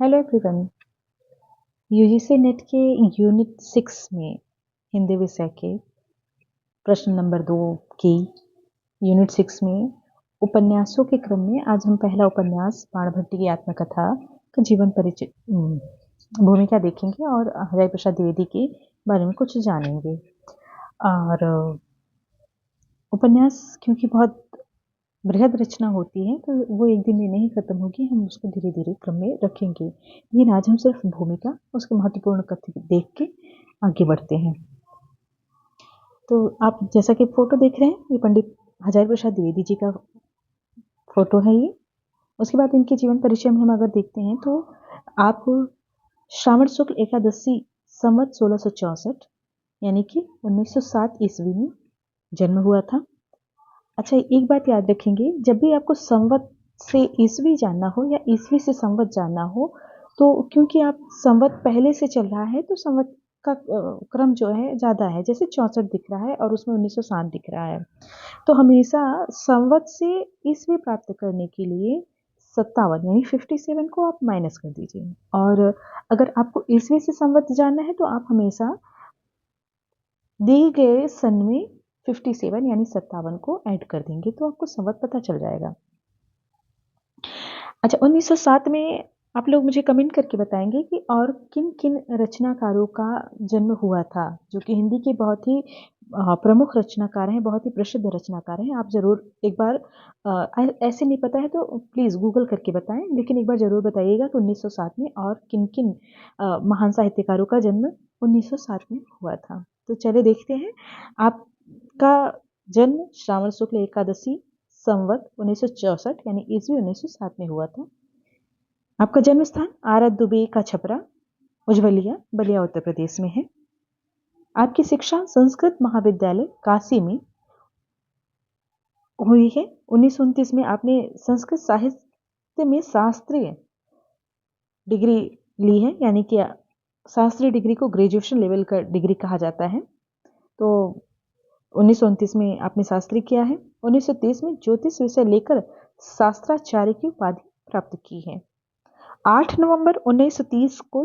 Hello everyone. UGC net के unit 6 में हिंदी विषय के प्रश्न नंबर 2 की यूनिट 6 में उपन्यासों के क्रम में आज हम पहला उपन्यास बाणभट्टी की आत्मकथा का जीवन परिचय भूमिका देखेंगे और हरिहर प्रसाद द्विवेदी के बारे में कुछ जानेंगे। और उपन्यास क्योंकि बहुत बृहद रचना होती है तो वो एक दिन में नहीं खत्म होगी, हम उसको धीरे धीरे क्रम में रखेंगे। लेकिन आज हम सिर्फ भूमिका उसके महत्वपूर्ण कथ्य देख के आगे बढ़ते हैं। तो आप जैसा कि फोटो देख रहे हैं, ये पंडित हजारी प्रसाद द्विवेदी जी का फोटो है ये। उसके बाद इनके जीवन परिचय में हम अगर देखते हैं तो आप श्रावण शुक्ल एकादशी संवत 1664 यानी कि 1907 ईस्वी में जन्म हुआ था। अच्छा, एक बात याद रखेंगे, जब भी आपको संवत से ईस्वी जानना हो या ईस्वी से संवत जानना हो तो क्योंकि आप संवत पहले से चल रहा है तो संवत का क्रम जो है ज़्यादा है। जैसे 64 दिख रहा है और उसमें 1907 दिख रहा है, तो हमेशा संवत से ईस्वी प्राप्त करने के लिए 57 यानी 57 को आप माइनस कर दीजिए। और अगर आपको ईस्वी से संवत जानना है तो आप हमेशा दिए गए सन में 57 यानी 57 को ऐड कर देंगे तो आपको संवत पता चल जाएगा। अच्छा, 1907 में आप लोग मुझे कमेंट करके बताएंगे कि और किन किन रचनाकारों का जन्म हुआ था, जो कि हिंदी के बहुत ही प्रमुख रचनाकार हैं, बहुत ही प्रसिद्ध रचनाकार हैं। आप ज़रूर एक बार ऐसे नहीं पता है तो प्लीज़ गूगल करके बताएं, लेकिन एक बार ज़रूर बताइएगा कि 1907 में और किन किन महान साहित्यकारों का जन्म 1907 में हुआ था। तो चले देखते हैं। आपका जन्म श्रावण शुक्ल एकादशी संवत 1964 यानी ईस्वी 1907 में हुआ था। आपका जन्म स्थान आरा दुबे का छपरा उज्जवलिया बलिया उत्तर प्रदेश में है। आपकी शिक्षा संस्कृत महाविद्यालय काशी में हुई है। 1929 में आपने संस्कृत साहित्य में शास्त्रीय डिग्री ली है, यानी कि शास्त्रीय डिग्री को ग्रेजुएशन लेवल का डिग्री कहा जाता है। तो 1929 में आपने शास्त्री किया है। 1930 में ज्योतिष विषय लेकर शास्त्राचार्य की उपाधि प्राप्त की है। 8 नवंबर 1930 को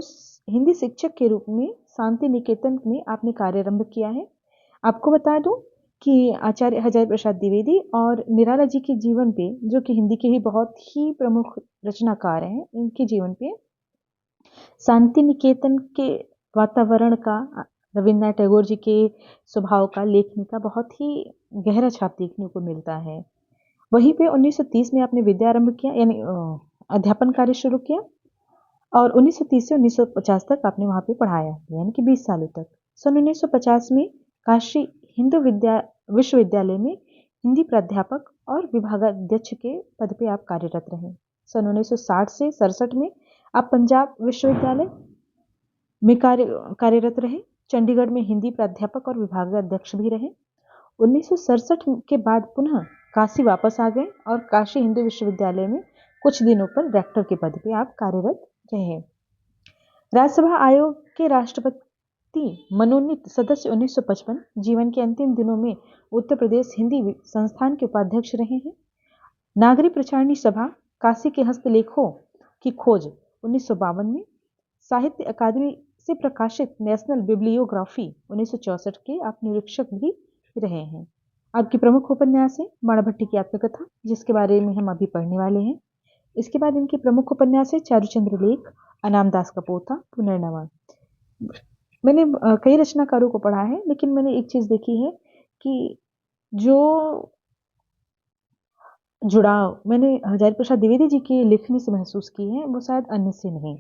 हिंदी शिक्षक के रूप में शांति निकेतन में आपने कार्यारंभ किया है। आपको बता दूं कि आचार्य हजारी प्रसाद द्विवेदी और निराला जी के जीवन पे, जो कि हिंदी के ही बहुत ही प्रमुख रचनाकार हैं, इनके जीवन पे शांति निकेतन के वातावरण का, रविन्द्रनाथ टैगोर जी के स्वभाव का, लेखनी का बहुत ही गहरा छाप देखने को मिलता है। वहीं पे 1930 में आपने विद्या आरंभ किया, यानी अध्यापन कार्य शुरू किया और 1930 से 1950 तक आपने वहाँ पे पढ़ाया, यानी कि 20 सालों तक। सन 1950 में काशी हिंदू विश्वविद्यालय में हिंदी प्राध्यापक और विभागाध्यक्ष के पद पे आप कार्यरत रहे। सन 1960 से 67 में आप पंजाब विश्वविद्यालय में कार्यरत रहे। चंडीगढ़ में हिंदी प्राध्यापक और विभागाध्यक्ष भी रहे। 1967 के बाद पुनः काशी वापस आ गए और काशी हिंदू विश्वविद्यालय में कुछ दिनों पर रेक्टर के पद पे आप कार्यरत रहे। राज्यसभा आयोग के राष्ट्रपति मनोनीत सदस्य 1955, जीवन के अंतिम दिनों में उत्तर प्रदेश हिंदी संस्थान के उपाध्यक्ष रहे हैं। नागरिक प्रचारणी सभा काशी के हस्तलेखों की खोज 1952 में, साहित्य अकादमी से प्रकाशित नेशनल बिब्लियोग्राफी 1964 के आप निरीक्षक भी रहे हैं। आपकी प्रमुख उपन्यास है बाणभट्टी की आत्मकथा, जिसके बारे में हम अभी पढ़ने वाले हैं। इसके बाद इनकी प्रमुख उपन्यास है चारुचंद्र लेख, अनाम दास का पोथा, पुनर्नवा। मैंने कई रचनाकारों को पढ़ा है, लेकिन मैंने एक चीज देखी है कि जो जुड़ाव मैंने हजारी प्रसाद द्विवेदी जी की लेखनी से महसूस की है वो शायद अन्य से नहीं।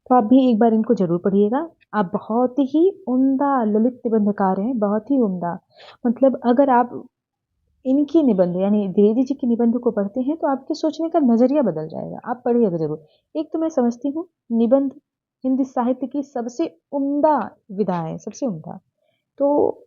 तो आप भी एक बार इनको जरूर पढ़िएगा। आप बहुत ही उम्दा ललित निबंधकार हैं, बहुत ही उम्दा। मतलब अगर आप इनकी निबंध यानी द्विवेदी जी के निबंध को पढ़ते हैं तो आपके सोचने का नजरिया बदल जाएगा। आप पढ़िएगा जरूर। एक तो मैं समझती हूँ निबंध हिंदी साहित्य की सबसे उम्दा विधा है, सबसे उम्दा। तो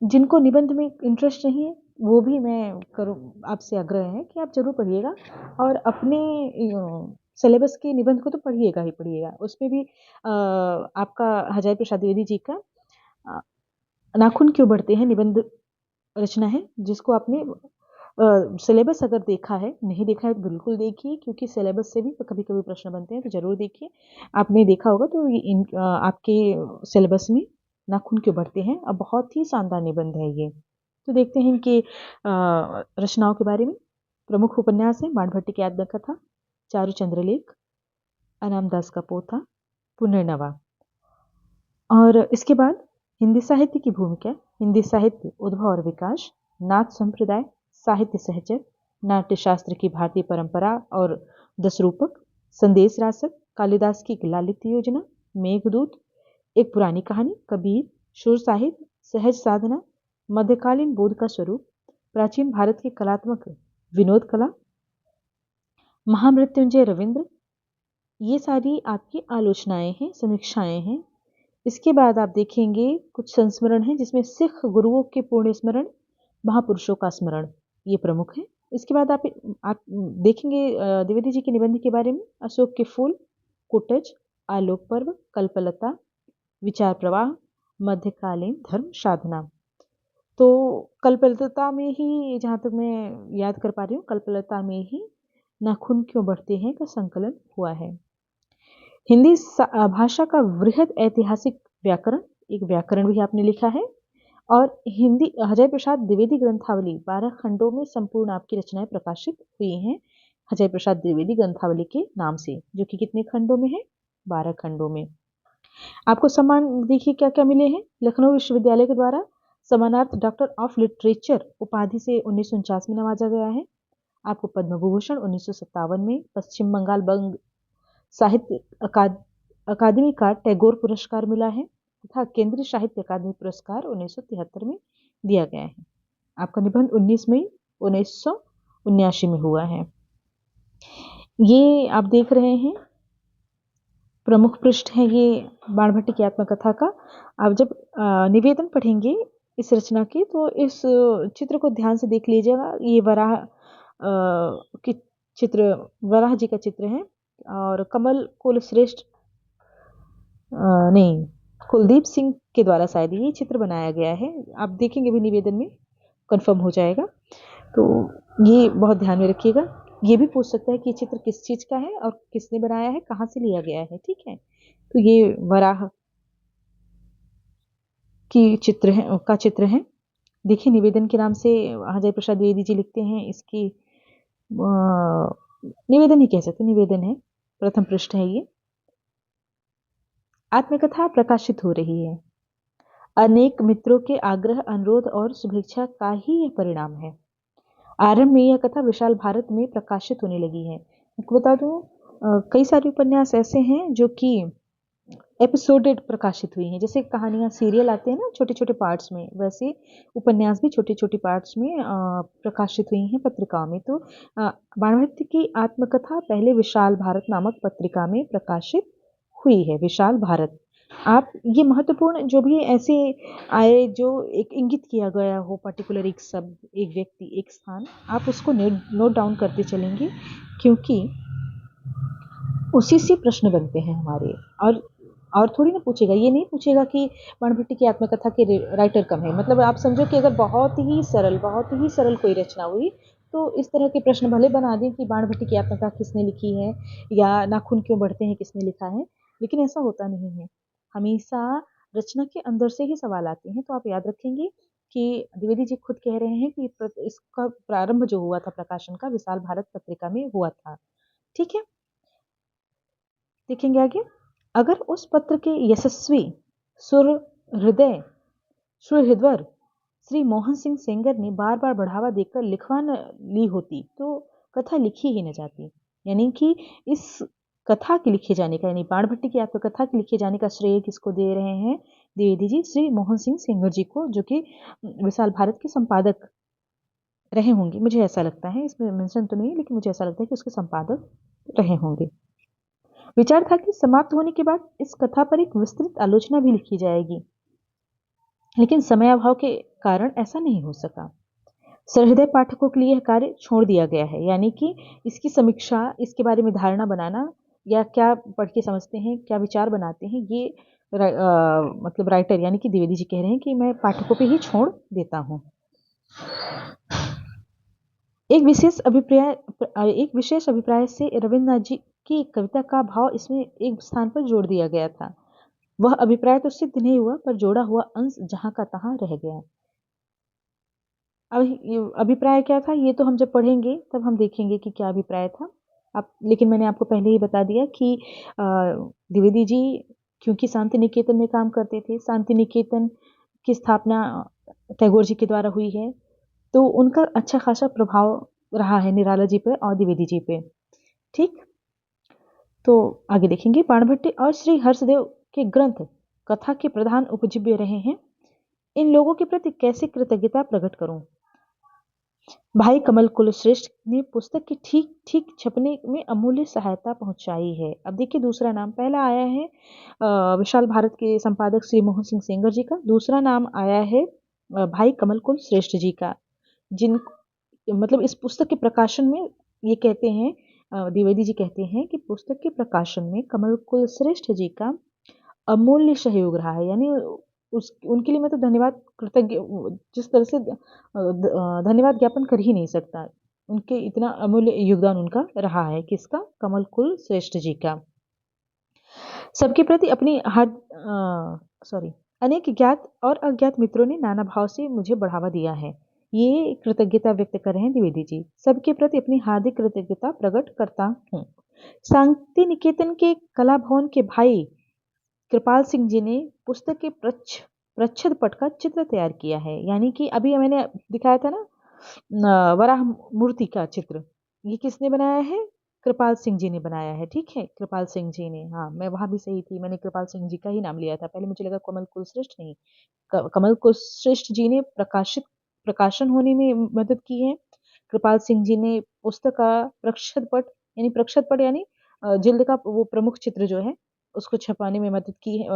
जिनको निबंध में इंटरेस्ट नहीं है वो भी मैं करूँ आपसे आग्रह है कि आप जरूर पढ़िएगा और अपने सिलेबस के निबंध को तो पढ़िएगा ही पढ़िएगा। उसमें भी आपका हजारी प्रसाद द्विवेदी जी का नाखून क्यों बढ़ते हैं निबंध रचना है, जिसको आपने सिलेबस अगर देखा है, नहीं देखा है तो बिल्कुल देखिए, क्योंकि सिलेबस से भी कभी कभी प्रश्न बनते हैं, तो ज़रूर देखिए। आपने देखा होगा तो आपके सिलेबस में नाखून क्यों बढ़ते हैं, अब बहुत ही शानदार निबंध है ये। तो देखते हैं कि रचनाओं के बारे में। प्रमुख उपन्यास है बाणभट्ट की आत्मकथा, चारु चंद्रलेख, अनाम दास का पोथा, पुनर्नवा। और इसके बाद हिंदी साहित्य की भूमिका, हिंदी साहित्य उद्भव और विकास, नाथ संप्रदाय, साहित्य सहचर, नाट्यशास्त्र की भारतीय परंपरा और दस रूपक, संदेश रासक, कालिदास की लालित्य योजना, मेघदूत, एक पुरानी कहानी, कबीर, शूर साहित्य, सहज साधना, मध्यकालीन बोध का स्वरूप, प्राचीन भारत की कलात्मक विनोद कला, महामृत्युंजय रविंद्र। ये सारी आपकी आलोचनाएं हैं, समीक्षाएं हैं। इसके बाद आप देखेंगे कुछ संस्मरण हैं, जिसमें सिख गुरुओं के पूर्ण स्मरण, महापुरुषों का स्मरण, ये प्रमुख है। इसके बाद आप देखेंगे द्विवेदी जी के निबंध के बारे में, अशोक के फूल, कुटज, आलोक पर्व, कल्पलता, विचार प्रवाह, मध्यकालीन धर्म साधना। तो कल्पलता में ही, जहाँ तक मैं याद कर पा रही हूँ, कल्पलता में ही नाखून क्यों बढ़ते हैं का संकलन हुआ है। हिंदी भाषा का वृहद ऐतिहासिक व्याकरण, एक व्याकरण भी आपने लिखा है। और हिंदी अजय प्रसाद द्विवेदी ग्रंथावली 12 खंडों में संपूर्ण आपकी रचनाएं प्रकाशित हुई हैं, अजय प्रसाद द्विवेदी ग्रंथावली के नाम से, जो कि कितने खंडों में है, 12 खंडों में। आपको सम्मान देखिए क्या क्या मिले हैं। लखनऊ विश्वविद्यालय के द्वारा सम्मानार्थ डॉक्टर ऑफ लिटरेचर उपाधि से 1949 में नवाजा गया है। आपको पद्म विभूषण 1957 में, पश्चिम बंगाल बंग साहित्य अकादमी का टैगोर पुरस्कार मिला है तथा केंद्रीय साहित्य अकादमी पुरस्कार 1973 में दिया गया है। आपका निबंध 19 मई 1979 में हुआ है। ये आप देख रहे हैं प्रमुख पृष्ठ है ये बाणभट्ट की आत्मकथा का। आप जब निवेदन पढ़ेंगे इस रचना के, तो इस चित्र को ध्यान से देख लीजिएगा। ये वराह की चित्र, वराह जी का चित्र है, और कमल कुलश्रेष्ठ नहीं, कुलदीप सिंह के द्वारा शायद ये चित्र बनाया गया है। आप देखेंगे भी निवेदन में, कंफर्म हो जाएगा। तो ये बहुत ध्यान में रखिएगा। ये भी पूछ सकता है कि चित्र किस चीज़ का है और किसने बनाया है, कहाँ से लिया गया है, ठीक है। तो ये वराह की चित्र है। देखिए निवेदन के नाम से अजय प्रसाद द्विवेदी जी लिखते हैं। इसकी निवेदन ही कह सकते, निवेदन है, प्रथम पृष्ठ है ये। आत्मकथा प्रकाशित हो रही है, अनेक मित्रों के आग्रह, अनुरोध और शुभेच्छा का ही यह परिणाम है। आरंभ में यह कथा विशाल भारत में प्रकाशित होने लगी है। आपको बता दूं, कई सारे उपन्यास ऐसे हैं जो कि एपिसोडेड प्रकाशित हुई हैं। जैसे कहानियां सीरियल आते हैं ना छोटे छोटे पार्ट्स में, वैसे उपन्यास भी छोटे छोटे पार्ट्स में प्रकाशित हुई हैं पत्रिकाओं में। तो बाणभट्ट की आत्मकथा पहले विशाल भारत नामक पत्रिका में प्रकाशित हुई है। विशाल भारत, आप ये महत्वपूर्ण जो भी ऐसे आए जो एक इंगित किया गया हो, पर्टिकुलर एक शब्द, एक व्यक्ति, एक स्थान, आप उसको नोट डाउन करते चलेंगे, क्योंकि उसी से प्रश्न बनते हैं हमारे। और थोड़ी ना पूछेगा, ये नहीं पूछेगा कि बाणभट्ट की आत्मकथा के राइटर कम है। मतलब आप समझो कि अगर बहुत ही सरल कोई रचना हुई, तो इस तरह के प्रश्न भले बना दें कि बाणभट्ट की आत्मकथा किसने लिखी है, या नाखून क्यों बढ़ते हैं किसने लिखा है, लेकिन ऐसा होता नहीं है। हमेशा रचना के अंदर से ही सवाल आते हैं। तो आप याद रखेंगे कि द्विवेदी जी खुद कह रहे हैं कि इसका प्रारंभ जो हुआ था प्रकाशन का, विशाल भारत पत्रिका में हुआ था, ठीक है। देखेंगे आगे। अगर उस पत्र के यशस्वी सुहृदवर श्री मोहन सिंह सेंगर ने बार बार बढ़ावा देकर लिखवा न ली होती, तो कथा लिखी ही न जाती। यानी कि इस कथा के लिखे जाने का, यानी बाणभट्ट की आत्मकथा के लिखे जाने का श्रेय किसको दे रहे हैं द्विवेदी जी? श्री मोहन सिंह सेंगर जी को, जो कि विशाल भारत के संपादक रहे होंगे, मुझे ऐसा लगता है। इसमें मेंशन तो नहीं, लेकिन मुझे ऐसा लगता है कि उसके संपादक रहे होंगे। विचार था कि समाप्त होने के बाद इस कथा पर एक विस्तृत आलोचना भी लिखी जाएगी, लेकिन समयाभाव के कारण ऐसा नहीं हो सका। सहृदय पाठकों के लिए यह कार्य छोड़ दिया गया है। यानी कि इसकी समीक्षा, इसके बारे में धारणा बनाना, या क्या पढ़ के समझते हैं, क्या विचार बनाते हैं, ये मतलब राइटर यानी कि द्विवेदी जी कह रहे हैं कि मैं पाठकों पे ही छोड़ देता हूँ। एक विशेष अभिप्राय से रविन्द्रनाथ जी की कविता का भाव इसमें एक स्थान पर जोड़ दिया गया था। वह अभिप्राय तो सिद्ध नहीं हुआ, पर जोड़ा हुआ अंश जहां का तहां रह गया। अब अभिप्राय क्या था, ये तो हम जब पढ़ेंगे तब हम देखेंगे कि क्या अभिप्राय था। लेकिन मैंने आपको पहले ही बता दिया कि द्विवेदी जी क्योंकि शांति निकेतन में काम करते थे, शांति निकेतन की स्थापना टैगोर जी के द्वारा हुई है, तो उनका अच्छा खासा प्रभाव रहा है निराला जी पे और द्विवेदी जी पे। ठीक, तो आगे देखेंगे। बाणभट्टी और श्री हर्षदेव के ग्रंथ कथा के प्रधान उपजीव्य रहे हैं। इन लोगों के प्रति कैसे कृतज्ञता प्रकट करूं। भाई कमल कुलश्रेष्ठ ने पुस्तक के ठीक ठीक छपने में अमूल्य सहायता पहुंचाई है। अब देखिए दूसरा नाम, पहला आया है विशाल भारत के संपादक श्री मोहन सिंह सेंगर जी का, दूसरा नाम आया है भाई कमल कुल श्रेष्ठ जी का, जिन मतलब इस पुस्तक के प्रकाशन में ये कहते हैं, द्विवेदी जी कहते हैं कि पुस्तक के प्रकाशन में कमल कुल श्रेष्ठ जी का अमूल्य सहयोग रहा है। यानी उनके लिए मैं तो धन्यवाद कृतज्ञ जिस तरह से धन्यवाद ज्ञापन कर ही नहीं सकता। उनके इतना अमूल्य योगदान उनका रहा है, किसका, कमल कुल श्रेष्ठ जी का। सबके प्रति अपनी अनेक ज्ञात और अज्ञात मित्रों ने नाना भाव से मुझे बढ़ावा दिया है। ये कृतज्ञता व्यक्त कर रहे हैं द्विवेदी जी। सबके प्रति अपनी हार्दिक कृतज्ञता प्रकट करता हूँ। शांति निकेतन के कला भवन के भाई कृपाल सिंह जी ने पुस्तक के प्रच्छद पट का चित्र तैयार किया है। यानी कि अभी मैंने दिखाया था ना वराह मूर्ति का चित्र, ये किसने बनाया है, कृपाल सिंह जी ने बनाया है। ठीक है, कृपाल सिंह जी ने, हाँ मैं वहां भी सही थी, मैंने कृपाल सिंह जी का ही नाम लिया था, पहले मुझे लगा कमल कुलश्रेष्ठ, नहीं, कमल कुलश्रेष्ठ जी ने प्रकाशन होने में मदद की है। कृपाल सिंह जी ने पुस्तक का प्रच्छद पट यानी जिल्द का वो प्रमुख चित्र जो है उसको छपाने में मदद की है,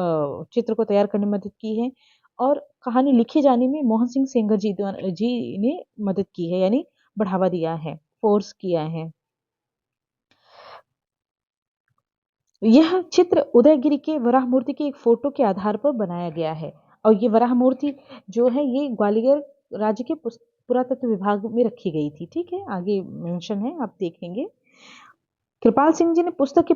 चित्र को तैयार करने में मदद की है, और कहानी लिखे जाने में मोहन सिंह सेंगर जी ने मदद की है, यानी बढ़ावा दिया है, फोर्स किया है। यह चित्र उदयगिरी के वराह मूर्ति की एक फोटो के आधार पर बनाया गया है, और ये वराह मूर्ति जो है ये ग्वालियर राज्य के पुरातत्व विभाग में रखी गई थी। ठीक है, आगे मेंशन है, आप देखेंगे। कृपाल सिंह जी ने पुस्तक के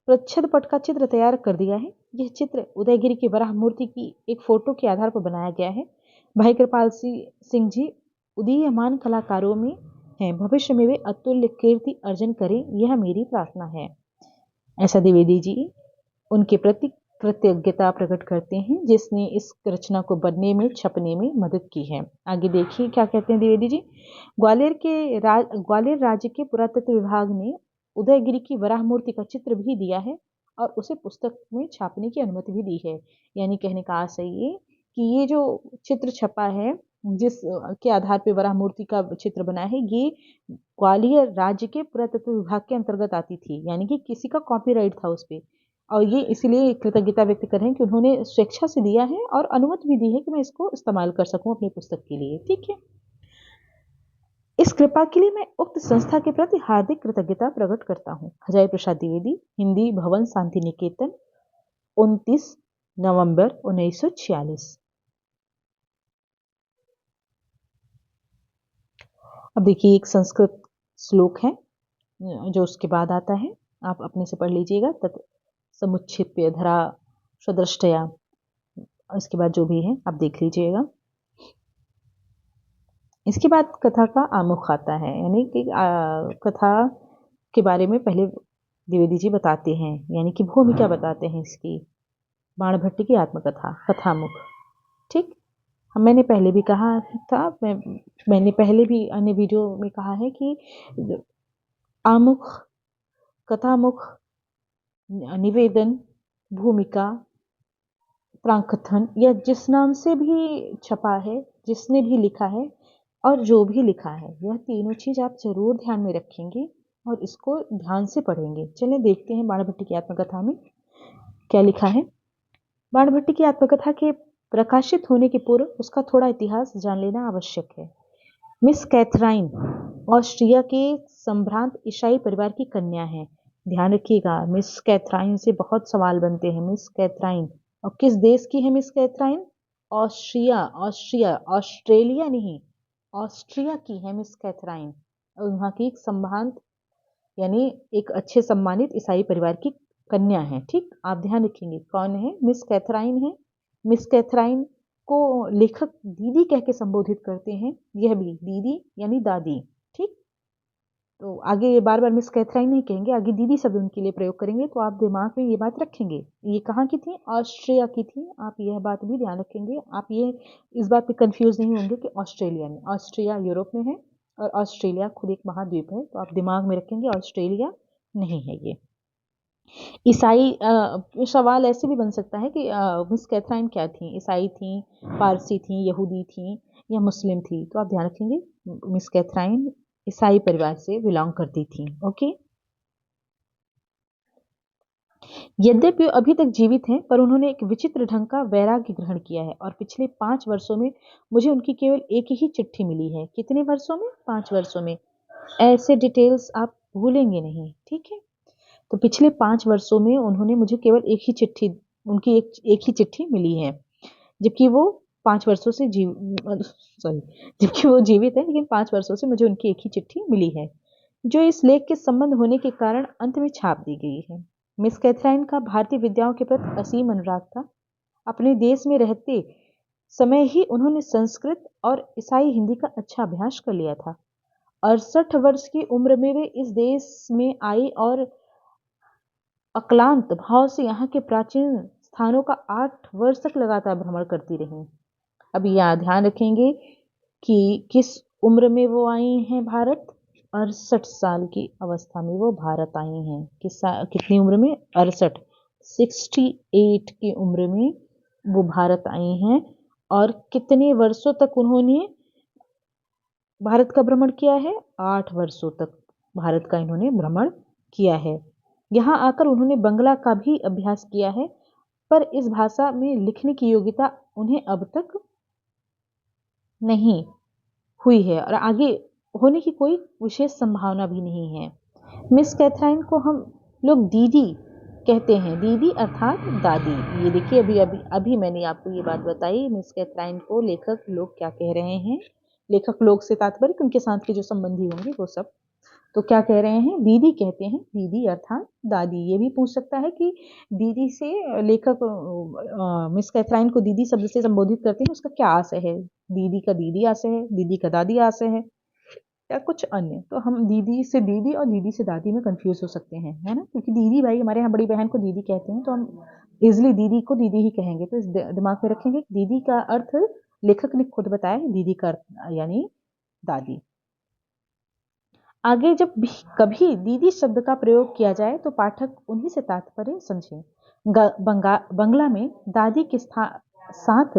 प्रच्छद पट का चित्र तैयार कर दिया है। यह चित्र उदयगिरी की वराह मूर्ति की एक फोटो के आधार पर बनाया गया है। भाई कृपाल सिंह जी उदीयमान कलाकारों में हैं। भविष्य में वे अतुल्य कीर्ति अर्जन करें, यह मेरी प्रार्थना है। ऐसा द्विवेदी जी उनके प्रति कृतज्ञता प्रकट करते हैं जिसने इस रचना को बनने में छपने में मदद की है। आगे देखिए क्या कहते हैं द्विवेदी जी। ग्वालियर राज्य के पुरातत्व विभाग ने उदयगिरी की वराह मूर्ति का चित्र भी दिया है और उसे पुस्तक में छापने की अनुमति भी दी है। यानी कहने का आशय ये कि ये जो चित्र छपा है, जिस के आधार पर वराह मूर्ति का चित्र बना है, ये ग्वालियर राज्य के पुरातत्व विभाग के अंतर्गत आती थी, यानी कि किसी का कॉपीराइट था उस पर, और ये इसलिए कृतज्ञता व्यक्त कर रहे हैं कि उन्होंने स्वेच्छा से दिया है और अनुमति भी दी है कि मैं इसको इस्तेमाल कर सकूं अपनी पुस्तक के लिए। ठीक है, इस कृपा के लिए मैं उक्त संस्था के प्रति हार्दिक कृतज्ञता प्रकट करता हूँ। हजारी प्रसाद द्विवेदी, हिंदी भवन शांति निकेतन, 29 नवंबर 1946। अब देखिए एक संस्कृत श्लोक है जो उसके बाद आता है, आप अपने से पढ़ लीजिएगा। तत् समुच्छिप्य धरा सदृष्टया, इसके बाद जो भी है आप देख लीजिएगा। इसके बाद कथा का आमुख आता है, यानी कि कथा के बारे में पहले द्विवेदी जी बताते हैं, यानी कि भूमिका बताते हैं इसकी। बाणभट्टी की आत्मकथा, कथामुख। ठीक, मैंने पहले भी कहा था, मैंने पहले भी अन्य वीडियो में कहा है कि आमुख, कथामुख, निवेदन, भूमिका, प्राकथन, या जिस नाम से भी छपा है, जिसने भी लिखा है और जो भी लिखा है, यह तीनों चीज आप जरूर ध्यान में रखेंगे और इसको ध्यान से पढ़ेंगे। चलिए देखते हैं बाणभट्टी की आत्मकथा में क्या लिखा है। बाणभट्टी की आत्मकथा के प्रकाशित होने के पूर्व उसका थोड़ा इतिहास जान लेना आवश्यक है। मिस कैथराइन ऑस्ट्रिया के संभ्रांत ईसाई परिवार की कन्या है। ध्यान रखिएगा, मिस कैथराइन से बहुत सवाल बनते हैं। मिस कैथराइन, और किस देश की है मिस कैथराइन? ऑस्ट्रिया, ऑस्ट्रेलिया नहीं, ऑस्ट्रिया की है मिस कैथराइन, और वहाँ की एक संभ्रांत यानी एक अच्छे सम्मानित ईसाई परिवार की कन्या है। ठीक, आप ध्यान रखेंगे कौन है, मिस कैथराइन है। मिस कैथराइन को लेखक दीदी कह के संबोधित करते हैं, यह भी दीदी यानी दादी। ठीक, तो आगे ये बार बार मिस कैथराइन नहीं कहेंगे, आगे दीदी शब्द उनके लिए प्रयोग करेंगे, तो आप दिमाग में ये बात रखेंगे। ये कहाँ की थी, ऑस्ट्रिया की थी, आप यह बात भी ध्यान रखेंगे। आप ये इस बात पे कंफ्यूज नहीं होंगे कि ऑस्ट्रेलिया में, ऑस्ट्रिया यूरोप में है और ऑस्ट्रेलिया खुद एक महाद्वीप है, तो आप दिमाग में रखेंगे ऑस्ट्रेलिया नहीं है ये। ईसाई सवाल ऐसे भी बन सकता है कि मिस कैथराइन क्या थी, ईसाई थी, पारसी थी, यहूदी थी या मुस्लिम थी, तो आप ध्यान रखेंगे मिस कैथराइन ईसाई परिवार से बिलोंग करती थी। ओके, यद्यपि वो अभी तक जीवित हैं, पर उन्होंने एक विचित्र ढंग का वैराग्य ग्रहण किया है और पिछले 5 वर्षों में मुझे उनकी केवल एक ही चिट्ठी मिली है। कितने वर्षों में, 5 वर्षों में। ऐसे डिटेल्स आप भूलेंगे नहीं, ठीक है। तो पिछले 5 वर्षों में उन्होंने मुझे केवल एक ही चिट्ठी, उनकी एक ही चिट्ठी मिली है, जबकि वो 5 वर्षों से सॉरी, जबकि वो जीवित है, लेकिन 5 वर्षों से मुझे उनकी एक ही चिट्ठी मिली है, जो इस लेख के संबंध होने के कारण अंत में छाप दी गई है। मिस कैथराइन का भारतीय विद्याओं के प्रति असीम अनुराग था। अपने देश में रहते समय ही उन्होंने संस्कृत और ईसाई हिंदी का अच्छा अभ्यास कर लिया था। 68 वर्ष की उम्र में वे इस देश में आई और अक्लांत भाव से यहाँ के प्राचीन स्थानों का 8 वर्ष तक लगातार भ्रमण करती रहीं। अब यहाँ ध्यान रखेंगे कि किस उम्र में वो आई हैं भारत, 68 साल की अवस्था में वो भारत आई हैं। कितनी उम्र में, 68, 68 की उम्र में वो भारत आई हैं, और कितने वर्षों तक उन्होंने भारत का भ्रमण किया है, 8 वर्षों तक भारत का इन्होंने भ्रमण किया है। यहाँ आकर उन्होंने बंगला का भी अभ्यास किया है, पर इस भाषा में लिखने की योग्यता उन्हें अब तक नहीं हुई है और आगे होने की कोई विशेष संभावना भी नहीं है। मिस कैथराइन को हम लोग दीदी कहते हैं, दीदी अर्थात दादी। ये देखिए, अभी अभी अभी मैंने आपको ये बात बताई, मिस कैथराइन को लेखक लोग क्या कह रहे हैं। लेखक लोग से तात्पर्य उनके साथ के जो संबंधी होंगे वो सब, तो क्या कह रहे हैं, दीदी कहते हैं, दीदी अर्थात दादी। ये भी पूछ सकता है कि दीदी से लेखक मिस कैथराइन को दीदी शब्द से संबोधित करते हैं, उसका क्या आशय है, दीदी का दीदी आशय है, दीदी का दादी आशय है, या कुछ अन्य। तो हम दीदी से दीदी और दीदी से दादी में कंफ्यूज हो सकते हैं, है ना, क्योंकि दीदी भाई हमारे यहाँ बड़ी बहन को दीदी कहते हैं, तो हम इजिली दीदी को दीदी ही कहेंगे। तो इस दिमाग में रखेंगे, दीदी का अर्थ लेखक ने खुद बताया, दीदी का अर्थ यानी दादी। आगे जब भी कभी दीदी शब्द का प्रयोग किया जाए तो पाठक उन्हीं से तात्पर्य समझें। बंगला में दादी के साथ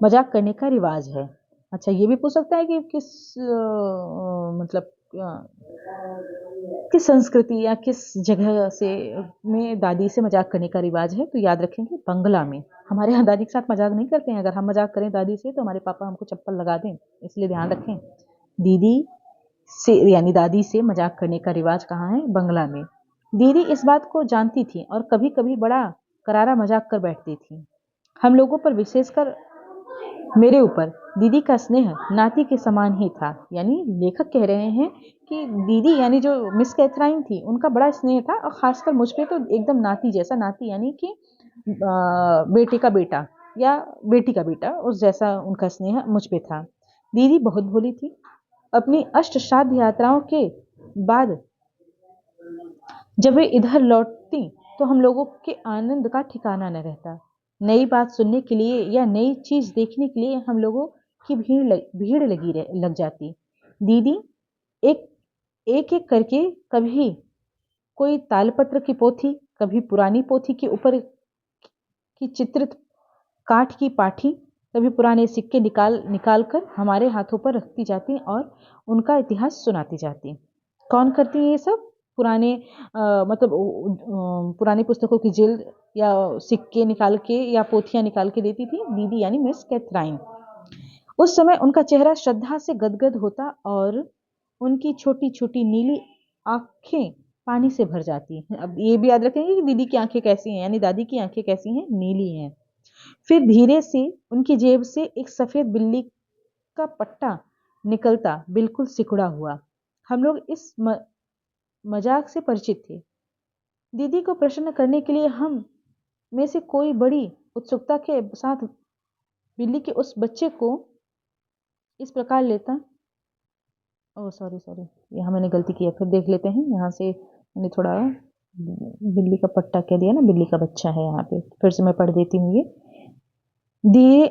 मजाक करने का रिवाज है। अच्छा, ये भी पूछ सकता है कि किस मतलब किस संस्कृति या किस जगह से में दादी से मजाक करने का रिवाज है, तो याद रखेंगे बंगला में। हमारे यहाँ दादी के साथ मजाक नहीं करते हैं, अगर हम मजाक करें दादी से तो हमारे पापा हमको चप्पल लगा दें, इसलिए ध्यान रखें। दीदी से यानी दादी से मजाक करने का रिवाज कहाँ है, बंगला में। दीदी इस बात को जानती थी और कभी कभी बड़ा करारा मजाक कर बैठती थी। हम लोगों पर, विशेषकर मेरे ऊपर, दीदी का स्नेह नाती के समान ही था। यानी लेखक कह रहे हैं कि दीदी यानी जो मिस कैथराइन थी, उनका बड़ा स्नेह था, और खासकर मुझ पे तो एकदम नाती जैसा, नाती यानी कि बेटे का बेटा या बेटी का बेटा, उस जैसा उनका स्नेह मुझ पे था। दीदी बहुत भोली थी। अपनी अष्टश्राद्ध यात्राओं के बाद जब वे इधर लौटती तो हम लोगों के आनंद का ठिकाना न रहता। नई बात सुनने के लिए या नई चीज देखने के लिए हम लोगों की भीड़ लग जाती। दीदी एक एक करके कभी कोई तालपत्र की पोथी, कभी पुरानी पोथी के ऊपर की चित्रित काठ की पाठी, कभी पुराने सिक्के निकाल कर हमारे हाथों पर रखती जाती और उनका इतिहास सुनाती जाती। कौन करती है ये सब? पुरानी पुस्तकों की जिल्द या सिक्के निकाल के या पोथियां निकाल के देती थी दीदी यानी मिस कैथराइन। उस समय उनका चेहरा श्रद्धा से गदगद होता और उनकी छोटी छोटी नीली आंखें पानी से भर जाती। अब ये भी याद रखेंगे कि दीदी की आंखें कैसी हैं, यानी दादी की आंखें कैसी हैं, नीली हैं। फिर धीरे से उनकी जेब से एक सफेद बिल्ली का पट्टा निकलता बिल्कुल सिकुड़ा हुआ। हम लोग इस मजाक से परिचित थे। दीदी को प्रसन्न करने के लिए हम में से कोई बड़ी उत्सुकता के साथ बिल्ली के उस बच्चे को इस प्रकार लेता। ओह सॉरी सॉरी, यहाँ मैंने गलती किया, फिर देख लेते हैं। यहाँ से मैंने थोड़ा बिल्ली का पट्टा कह दिया ना, बिल्ली का बच्चा है यहाँ पे, फिर से मैं पढ़ देती हूँ ये।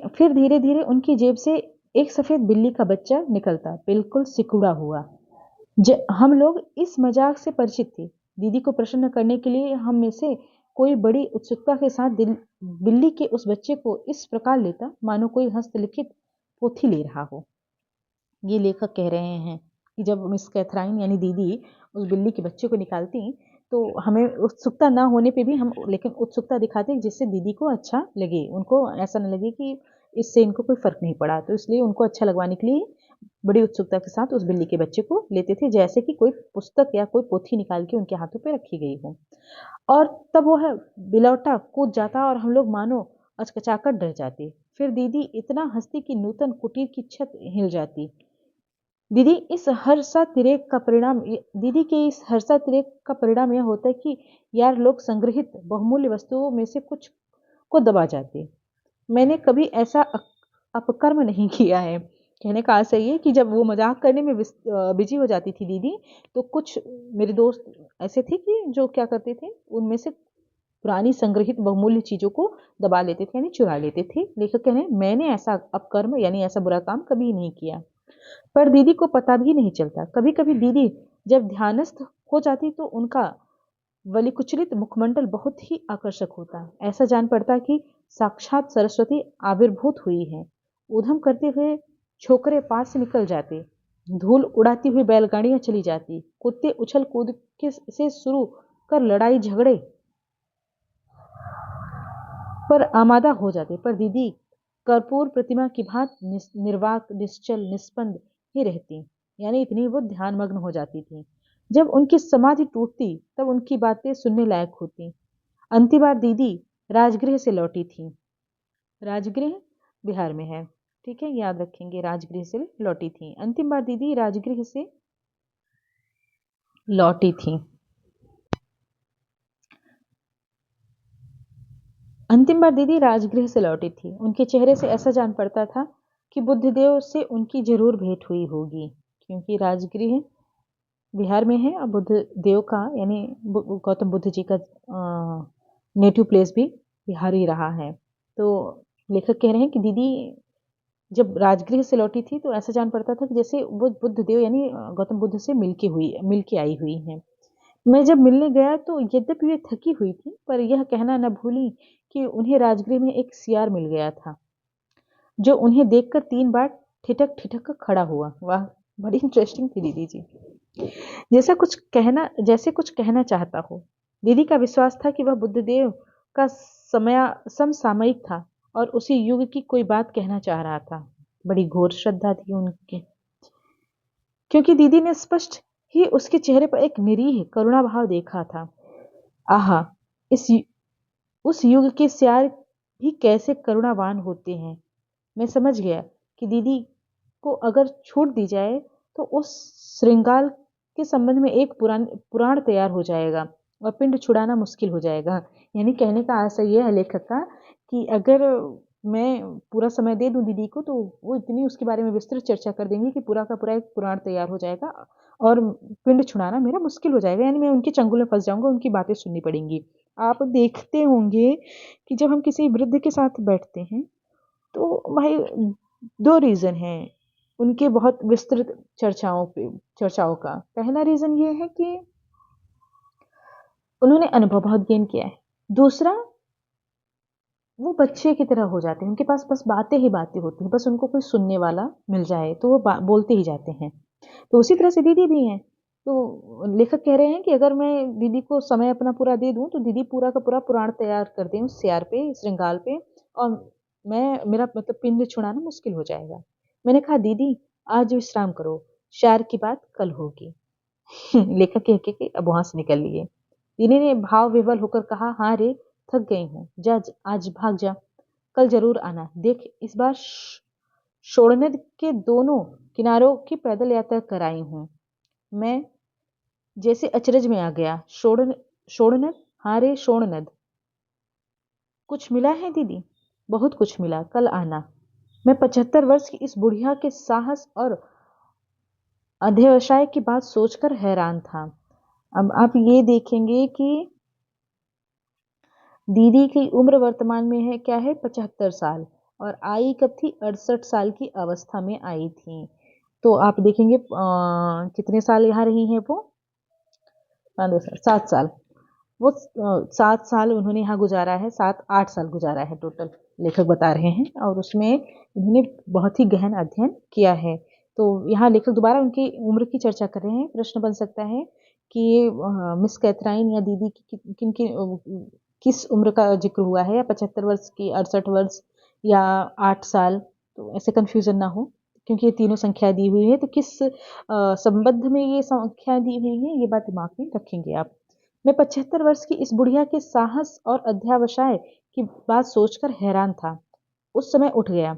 फिर धीरे धीरे उनकी जेब से एक सफेद बिल्ली का बच्चा निकलता, बिल्कुल सिकुड़ा हुआ। हम लोग इस मजाक से परिचित थे। दीदी को प्रसन्न करने के लिए हम में से कोई बड़ी उत्सुकता के साथ बिल्ली के उस बच्चे को इस प्रकार लेता मानो कोई हस्तलिखित पोथी ले रहा हो। ये लेखक कह रहे हैं कि जब मिस कैथराइन यानी दीदी उस बिल्ली के बच्चे को निकालती तो हमें उत्सुकता ना होने पे भी हम लेकिन उत्सुकता दिखाते जिससे दीदी को अच्छा लगे, उनको ऐसा न लगे कि इससे इनको कोई फर्क नहीं पड़ा, तो इसलिए उनको अच्छा लगवाने के लिए बड़ी उत्सुकता के साथ उस बिल्ली के बच्चे को लेते थे, जैसे कि कोई पुस्तक या कोई पोथी निकाल के उनके हाथों पे रखी गई हो। और तब वह बिलौटा कूद जाता और हम लोग मानो अचकचाकर डर जाते। फिर दीदी इतना हंसती कि नूतन कुटीर की छत हिल जाती। दीदी के इस हर्षातिरेक का परिणाम यह होता है कि यार लोग संग्रहित बहुमूल्य वस्तुओं में से कुछ को दबा जाते। मैंने कभी ऐसा अपकर्म नहीं किया है। कहने का आशय ये कि जब वो मजाक करने में बिजी हो जाती थी दीदी, तो कुछ मेरे दोस्त ऐसे थे कि जो क्या करते थे, उनमें से पुरानी संग्रहित बहुमूल्य चीजों को दबा लेते थे, यानी चुरा लेते थे। लेखक कह रहे हैं मैंने ऐसा अपकर्म यानी ऐसा बुरा काम कभी नहीं किया, पर दीदी को पता भी नहीं चलता। कभी कभी दीदी जब ध्यानस्थ हो जाती तो उनका वलिकुचलित मुखमंडल बहुत ही आकर्षक होता। ऐसा जान पड़ता कि साक्षात सरस्वती आविर्भूत हुई है। ऊधम करते हुए छोकरे पास से निकल जाते, धूल उड़ाती हुई बैलगाड़ियां चली जाती, कुत्ते उछल कूद से शुरू कर लड़ाई झगड़े पर आमादा हो जाते, पर दीदी कर्पूर प्रतिमा की भांति निर्वाक, निश्चल, निस्पंद ही रहती, यानी इतनी वो ध्यान मग्न हो जाती थी। जब उनकी समाधि टूटती तब उनकी बातें सुनने लायक होती। अंतिम बार दीदी राजगृह से लौटी थी। राजगृह बिहार में है, ठीक है, याद रखेंगे, राजगृह से लौटी थी। अंतिम बार दीदी राजगृह से लौटी थी। अंतिम बार दीदी राजगृह से लौटी थी। उनके चेहरे से ऐसा जान पड़ता था कि बुद्धदेव से उनकी जरूर भेंट हुई होगी, क्योंकि राजगृह बिहार में है और बुद्धदेव का यानी गौतम बुद्ध जी का नेटिव प्लेस भी बिहार ही रहा है। तो लेखक कह रहे हैं कि दीदी जब राजगृह से लौटी थी तो ऐसा जान पड़ता था कि जैसे वो बुद्धदेव यानी गौतम बुद्ध से मिलके आई हुई हैं। मैं जब मिलने गया तो यद्यपि वे थकी हुई थी, पर यह कहना न भूली कि उन्हें राजगृह में एक सियार मिल गया था, जो उन्हें देखकर 3 बार ठिठक ठिठक कर खड़ा हुआ। वाह, बड़ी इंटरेस्टिंग थी दीदी जी। जैसे कुछ कहना चाहता हो। दीदी का विश्वास था कि वह बुद्धदेव का समसामयिक था और उसी युग की कोई बात कहना चाह रहा था। बड़ी घोर श्रद्धा थी उनकी, क्योंकि दीदी ने स्पष्ट ही उसके चेहरे पर एक निरीह करुणा भाव देखा था। आहा, उस युग के सियार भी कैसे करुणावान होते हैं। मैं समझ गया कि दीदी को अगर छूट दी जाए तो उस श्रृंगार के संबंध में एक पुराण तैयार हो जाएगा और पिंड छुड़ाना मुश्किल हो जाएगा। यानी कहने का आशय यह है लेखक का कि अगर मैं पूरा समय दे दूं दीदी को तो वो इतनी उसके बारे में विस्तृत चर्चा कर देंगे कि पूरा का पूरा एक पुराण तैयार हो जाएगा और पिंड छुड़ाना मेरा मुश्किल हो जाएगा, यानी मैं उनके चंगुल में फंस जाऊंगा, उनकी बातें सुननी पड़ेंगी। आप देखते होंगे कि जब हम किसी वृद्ध के साथ बैठते हैं तो भाई 2 रीज़न हैं उनके बहुत विस्तृत चर्चाओं का। पहला रीज़न ये है कि उन्होंने अनुभव बहुत गेन किया है। दूसरा, वो बच्चे की तरह हो जाते हैं, उनके पास बस बातें ही बातें होती हैं, बस उनको कोई सुनने वाला मिल जाए तो वो बोलते ही जाते हैं। तो उसी तरह से दीदी भी हैं। तो लेखक कह रहे हैं कि अगर मैं दीदी को समय अपना पूरा दे दूं तो दीदी पूरा का पूरा पुराण तैयार कर दें उस सियार पे, श्रृंगार पे, और मेरा मतलब पिंड छुड़ाना मुश्किल हो जाएगा। मैंने कहा दीदी आज विश्राम करो, शायर की बात कल होगी। लेखक कह के अब वहां से निकल लिए। दीदी ने भाव विवल होकर कहा, हाँ रे, थक गई हूँ, जा आज भाग जा, कल जरूर आना, देख इस बार शोणनद के दोनों किनारों की पैदल यात्रा कराई हूँ। मैं जैसे अचरज में आ गया। शोणनद, हाँ रे शोणनद। कुछ मिला है दीदी? बहुत कुछ मिला, कल आना। मैं 75 वर्ष की इस बुढ़िया के साहस और अध्यवसाय की बात सोचकर हैरान था। अब आप ये देखेंगे कि दीदी की उम्र वर्तमान में है क्या है, 75 साल, और आई कब थी, 68 साल की अवस्था में आई थी। तो आप देखेंगे कितने साल यहाँ रही हैं वो, 7 साल। वो 7 साल उन्होंने यहाँ गुजारा है, 7-8 साल गुजारा है टोटल, लेखक बता रहे हैं। और उसमें इन्होंने बहुत ही गहन अध्ययन किया है। तो यहाँ लेखक दोबारा उनकी उम्र की चर्चा कर रहे हैं। प्रश्न बन सकता है कि मिस कैथराइन या दीदी की किस उम्र का जिक्र हुआ है, या 75 वर्ष की, 68 वर्ष, या 8 साल। तो ऐसे कन्फ्यूजन ना हो, क्योंकि ये तीनों संख्या दी हुई है, तो किस संबंध में ये संख्या दी हुई है, ये बात दिमाग में रखेंगे आप। मैं 75 वर्ष की इस बुढ़िया के साहस और अध्यवसाय की बात सोचकर हैरान था। उस समय उठ गया।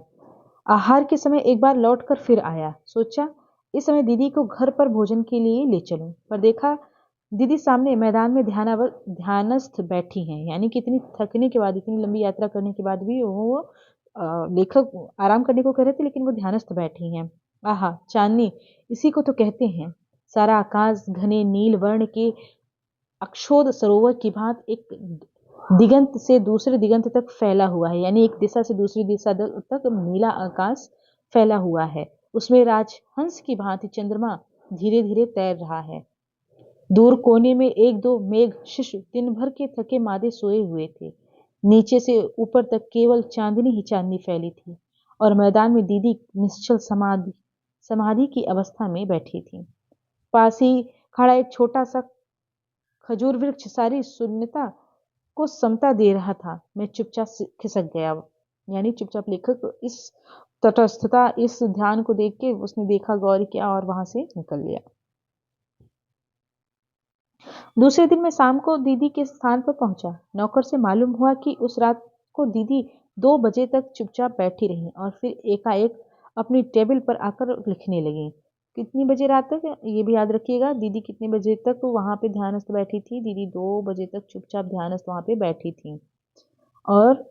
आहार के समय एक बार लौटकर फिर आया। सोचा इस समय दीदी को घर पर भोजन के लिए ले चलूं, पर देखा दीदी सामने मैदान में ध्यानस्थ बैठी हैं। यानी कि इतनी थकने के बाद, इतनी लंबी यात्रा करने के बाद भी वो लेखक आराम करने को कह रहे थे, लेकिन वो ध्यानस्थ बैठी हैं। आहा, चांदनी इसी को तो कहते हैं। सारा आकाश घने नील वर्ण के अक्षोद सरोवर की भांति एक दिगंत से दूसरे दिगंत तक फैला हुआ है। यानी एक दिशा से दूसरी दिशा तक नीला आकाश फैला हुआ है। उसमें राजहंस की भांति चंद्रमा धीरे धीरे तैर रहा है। दूर कोने में एक दो मेघ शिशु दिन भर के थके मादे सोए हुए थे। नीचे से ऊपर तक केवल चांदनी ही चांदनी फैली थी, और मैदान में दीदी निश्चल समाधि की अवस्था में बैठी थी। पास ही खड़ा एक छोटा सा खजूर वृक्ष सारी शून्यता को समता दे रहा था। मैं चुपचाप खिसक गया। यानी चुपचाप लेखक इस तटस्थता, इस ध्यान को देख के उसने देखा, गौर किया और वहां से निकल लिया। दूसरे दिन मैं शाम को दीदी के स्थान पर पहुंचा। नौकर से मालूम हुआ कि उस रात को दीदी 2 बजे तक चुपचाप बैठी रहीं और फिर एकाएक अपनी टेबल पर आकर लिखने लगी। कितनी बजे रात तक, ये भी याद रखिएगा, दीदी कितने बजे तक वहां पे ध्यानस्थ बैठी थी। दीदी 2 बजे तक चुपचाप ध्यानस्थ वहां पे बैठी थी और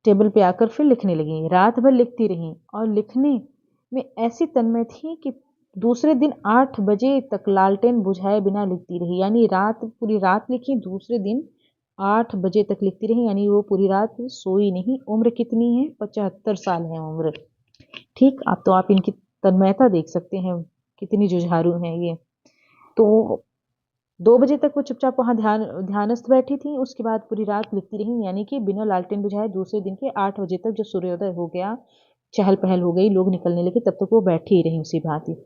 टेबल पे आकर फिर लिखने लगी। रात भर लिखती रही और लिखने में ऐसी तन्मय थी कि दूसरे दिन 8 बजे तक लालटेन बुझाए बिना लिखती रही। यानी पूरी रात लिखी, दूसरे दिन 8 बजे तक लिखती रही। यानी वो पूरी रात सोई नहीं। उम्र कितनी है, 75 साल है उम्र। ठीक, आप इनकी तन्मयता देख सकते हैं, कितनी जुझारू हैं ये। तो 2 बजे तक वो चुपचाप वहां ध्यानस्थ बैठी थी। उसके बाद पूरी रात लिखती रही, यानी कि बिना लालटेन बुझाए। दूसरे दिन के 8 बजे तक, जब सूर्योदय हो गया, चहल पहल हो गई, लोग निकलने लगे, तब तक वो बैठी ही रही उसी भांति।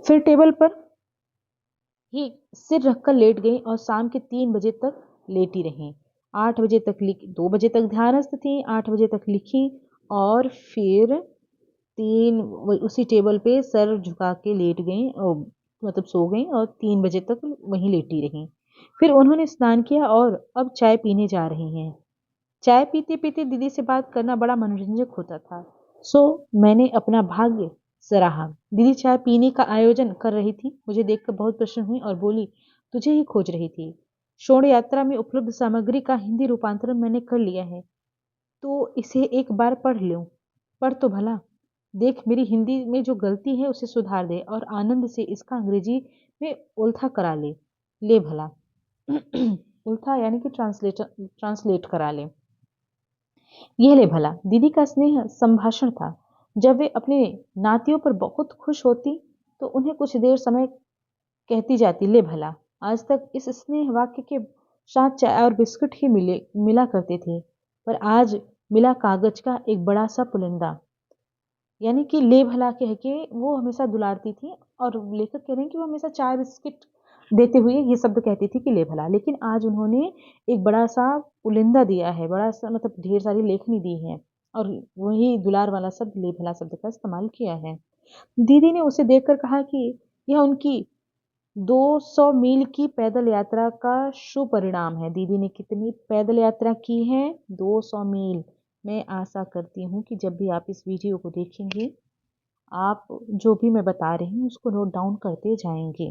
फिर टेबल पर ही सिर रखकर लेट गई और शाम के 3 बजे तक लेटी रही। 8 बजे तक लिखी, 2 बजे तक ध्यानस्थ थी, 8 बजे तक लिखी, और फिर उसी टेबल पे सर झुका के लेट गई, मतलब सो गई, और 3 बजे तक वहीं लेटी रही। फिर उन्होंने स्नान किया और अब चाय पीने जा रही हैं। चाय पीते पीते दीदी से बात करना बड़ा मनोरंजक होता था, सो मैंने अपना भाग्य सराहा। दीदी चाय पीने का आयोजन कर रही थी। मुझे देखकर बहुत प्रसन्न हुई और बोली, तुझे ही खोज रही थी। शोण यात्रा में उपलब्ध सामग्री का हिंदी रूपांतरण मैंने कर लिया है, तो इसे एक बार पढ़ लूं। पढ़ तो भला देख, मेरी हिंदी में जो गलती है उसे सुधार दे और आनंद से इसका अंग्रेजी में उल्था करा ले। ले भला उल्था यानी कि ट्रांसलेट करा ले। यह ले भला। दीदी का स्नेह संभाषण था। जब वे अपने नातियों पर बहुत खुश होती तो उन्हें कुछ देर समय कहती जाती, ले भला। आज तक इस स्नेह वाक्य के साथ चाय और बिस्कुट ही मिला करते थे, पर आज मिला कागज का एक बड़ा सा पुलिंदा। यानी कि ले भला कह के वो हमेशा दुलारती थी, और लेखक कह रहे हैं कि वो हमेशा चाय बिस्किट देते हुए ये शब्द कहती थी कि ले भला। लेकिन आज उन्होंने एक बड़ा सा पुलिंदा दिया है, बड़ा सा, मतलब ढेर सारी लेखनी दी है, और वही दुलार वाला शब्द ले भला शब्द का इस्तेमाल किया है। दीदी ने उसे देखकर कहा कि यह उनकी 200 मील की पैदल यात्रा का शुभ परिणाम है। दीदी ने कितनी पैदल यात्रा की है, 200 मील। मैं आशा करती हूँ कि जब भी आप इस वीडियो को देखेंगे, आप जो भी मैं बता रही हूँ उसको नोट डाउन करते जाएंगे।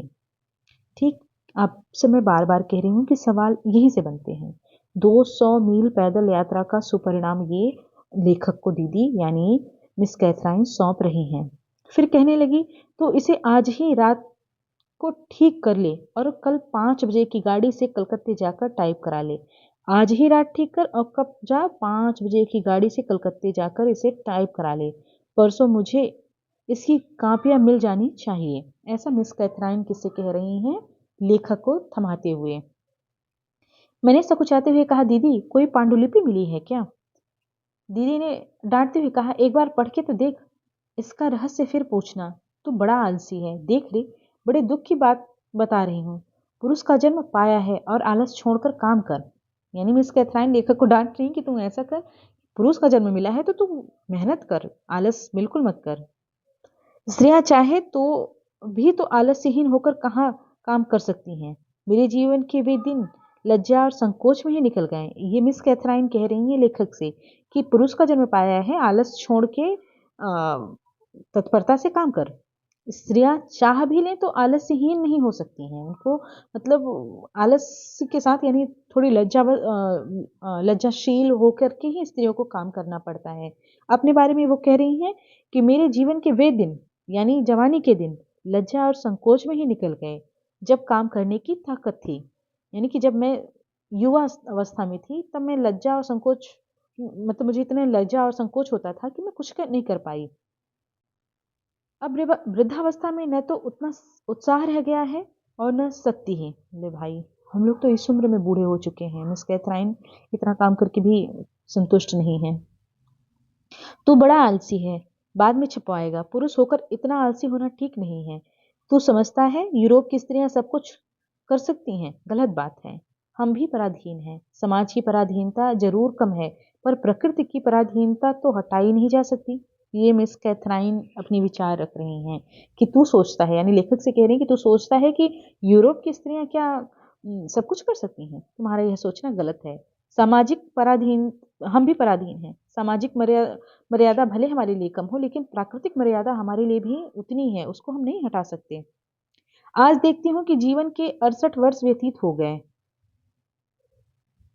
ठीक, आपसे मैं बार बार कह रही हूँ कि सवाल यहीं से बनते हैं। 200 मील पैदल यात्रा का सुपरिणाम ये लेखक को दीदी यानी मिस कैथराइन सौंप रही हैं। फिर कहने लगी, तो इसे आज ही रात को ठीक कर ले और कल 5 बजे की गाड़ी से कलकत्ते जाकर टाइप करा ले। आज ही रात ठीक कर और कब जा, 5 बजे की गाड़ी से कलकत्ते जाकर इसे टाइप करा ले। परसों मुझे इसकी कापियां मिल जानी चाहिए। ऐसा मिस कैथराइन किससे कह रही हैं? लेखक को थमाते हुए। मैंने सकुचाते हुए कहा, दीदी कोई पांडुलिपि मिली है क्या? दीदी ने डांटते हुए कहा, एक बार पढ़ के तो देख, इसका रहस्य फिर पूछना। तू बड़ा आलसी है, देख रे, बड़े दुख की बात बता रही हूँ। पुरुष का जन्म पाया है और आलस छोड़कर काम कर। यानी मिस कैथराइन लेखक को डांट रही कि तू ऐसा कर, पुरुष का जन्म मिला है तो तू मेहनत कर, आलस बिल्कुल मत कर। स्त्रियां चाहे तो भी तो आलस्यहीन होकर कहाँ काम कर सकती हैं। मेरे जीवन के वे दिन लज्जा और संकोच में ही निकल गए। ये मिस कैथराइन कह रही है लेखक से कि पुरुष का जन्म पाया है, आलस छोड़ के तत्परता से काम कर। स्त्रियां चाह भी लें तो आलस्यहीन नहीं हो सकती हैं। उनको मतलब आलस के साथ यानी थोड़ी लज्जाशील होकर के ही स्त्रियों को काम करना पड़ता है। अपने बारे में वो कह रही हैं कि मेरे जीवन के वे दिन यानी जवानी के दिन लज्जा और संकोच में ही निकल गए, जब काम करने की ताकत थी। यानी कि जब मैं युवा अवस्था में थी तब मैं लज्जा और संकोच मतलब मुझे इतना लज्जा और संकोच होता था कि मैं कुछ नहीं कर पाई। अब वृद्धावस्था में न तो उतना उत्साह रह गया है और न शक्ति है। ले भाई, हम लोग तो इस उम्र में बूढ़े हो चुके हैं। मिस कैथराइन इतना काम करके भी संतुष्ट नहीं है। तू बड़ा आलसी है, बाद में छुपाएगा। पुरुष होकर इतना आलसी होना ठीक नहीं है। तू समझता है यूरोप की स्त्रियां सब कुछ कर सकती हैं? गलत बात है। हम भी पराधीन हैं। समाज की पराधीनता जरूर कम है, पर प्रकृति की पराधीनता तो हटाई नहीं जा सकती। ये मिस कैथराइन अपनी विचार रख रही हैं कि तू सोचता है, यानी लेखक से कह रही हैं कि तू सोचता है कि यूरोप की स्त्रियां क्या सब कुछ कर सकती हैं? तुम्हारा यह सोचना गलत है। सामाजिक पराधीन हम भी पराधीन हैं। सामाजिक मर्यादा भले हमारे लिए कम हो, लेकिन प्राकृतिक मर्यादा हमारे लिए भी उतनी है, उसको हम नहीं हटा सकते। आज देखती हूँ कि जीवन के 68 वर्ष व्यतीत हो गए।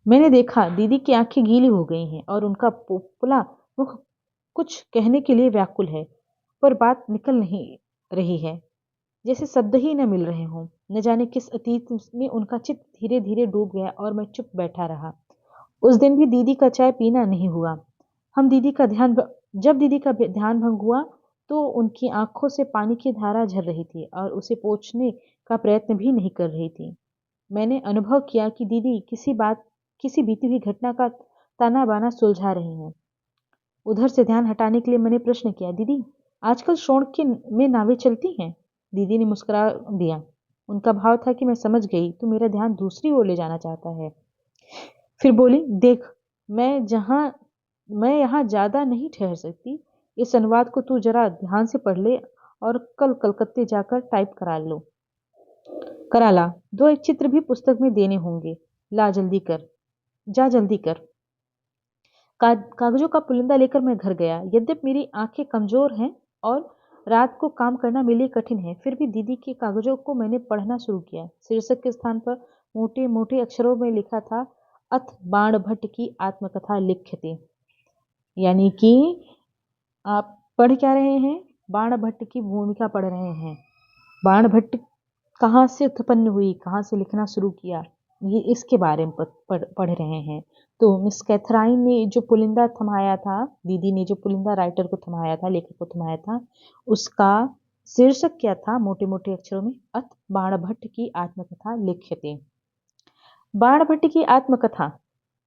मैंने देखा दीदी की आंखें गीली हो गई हैं और उनका पोपला मुख कुछ कहने के लिए व्याकुल है, पर बात निकल नहीं रही है, जैसे शब्द ही न मिल रहे हों। न जाने किस अतीत में उनका चित्त धीरे धीरे डूब गया और मैं चुप बैठा रहा। उस दिन भी दीदी का चाय पीना नहीं हुआ। हम दीदी का ध्यान जब दीदी का ध्यान भंग हुआ तो उनकी आंखों से पानी की धारा झर रही थी और उसे पोंछने का प्रयत्न भी नहीं कर रही थी। मैंने अनुभव किया कि दीदी किसी बीती हुई घटना का ताना बाना सुलझा रही हैं। उधर से ध्यान हटाने के लिए मैंने प्रश्न किया, दीदी आजकल शोण के में नावें चलती हैं? दीदी ने मुस्कुरा दिया। उनका भाव था कि मैं समझ गई, तू मेरा ध्यान दूसरी ओर ले जाना चाहता है। फिर बोली, देख, मैं यहाँ ज्यादा नहीं ठहर सकती। इस अनुवाद को तू जरा ध्यान से पढ़ ले और कल कलकत्ते जाकर टाइप करा ला। 2 एक चित्र भी पुस्तक में देने होंगे। ला जल्दी कर, जा जल्दी कर। कागजों का पुलिंदा लेकर मैं घर गया। यद्यपि मेरी आंखें कमजोर हैं और रात को काम करना मेरे लिए कठिन है, फिर भी दीदी के कागजों को मैंने पढ़ना शुरू किया। शीर्षक के स्थान पर मोटे मोटे अक्षरों में लिखा था, अथ बाणभट्ट की आत्मकथा लिख्यते। यानी कि आप पढ़ क्या रहे हैं? बाणभट्ट की भूमिका पढ़ रहे हैं। बाणभट्ट कहाँ से उत्पन्न हुई, कहाँ से लिखना शुरू किया, ये इसके बारे में पढ़ रहे हैं। तो मिस कैथराइन ने जो पुलिंदा थमाया था, दीदी ने जो पुलिंदा राइटर को थमाया था, लेखक को थमाया था, उसका शीर्षक क्या था? मोटे मोटे अक्षरों में, अथ बाणभट्ट की आत्मकथा लिख्यते। बाणभट्ट की आत्मकथा।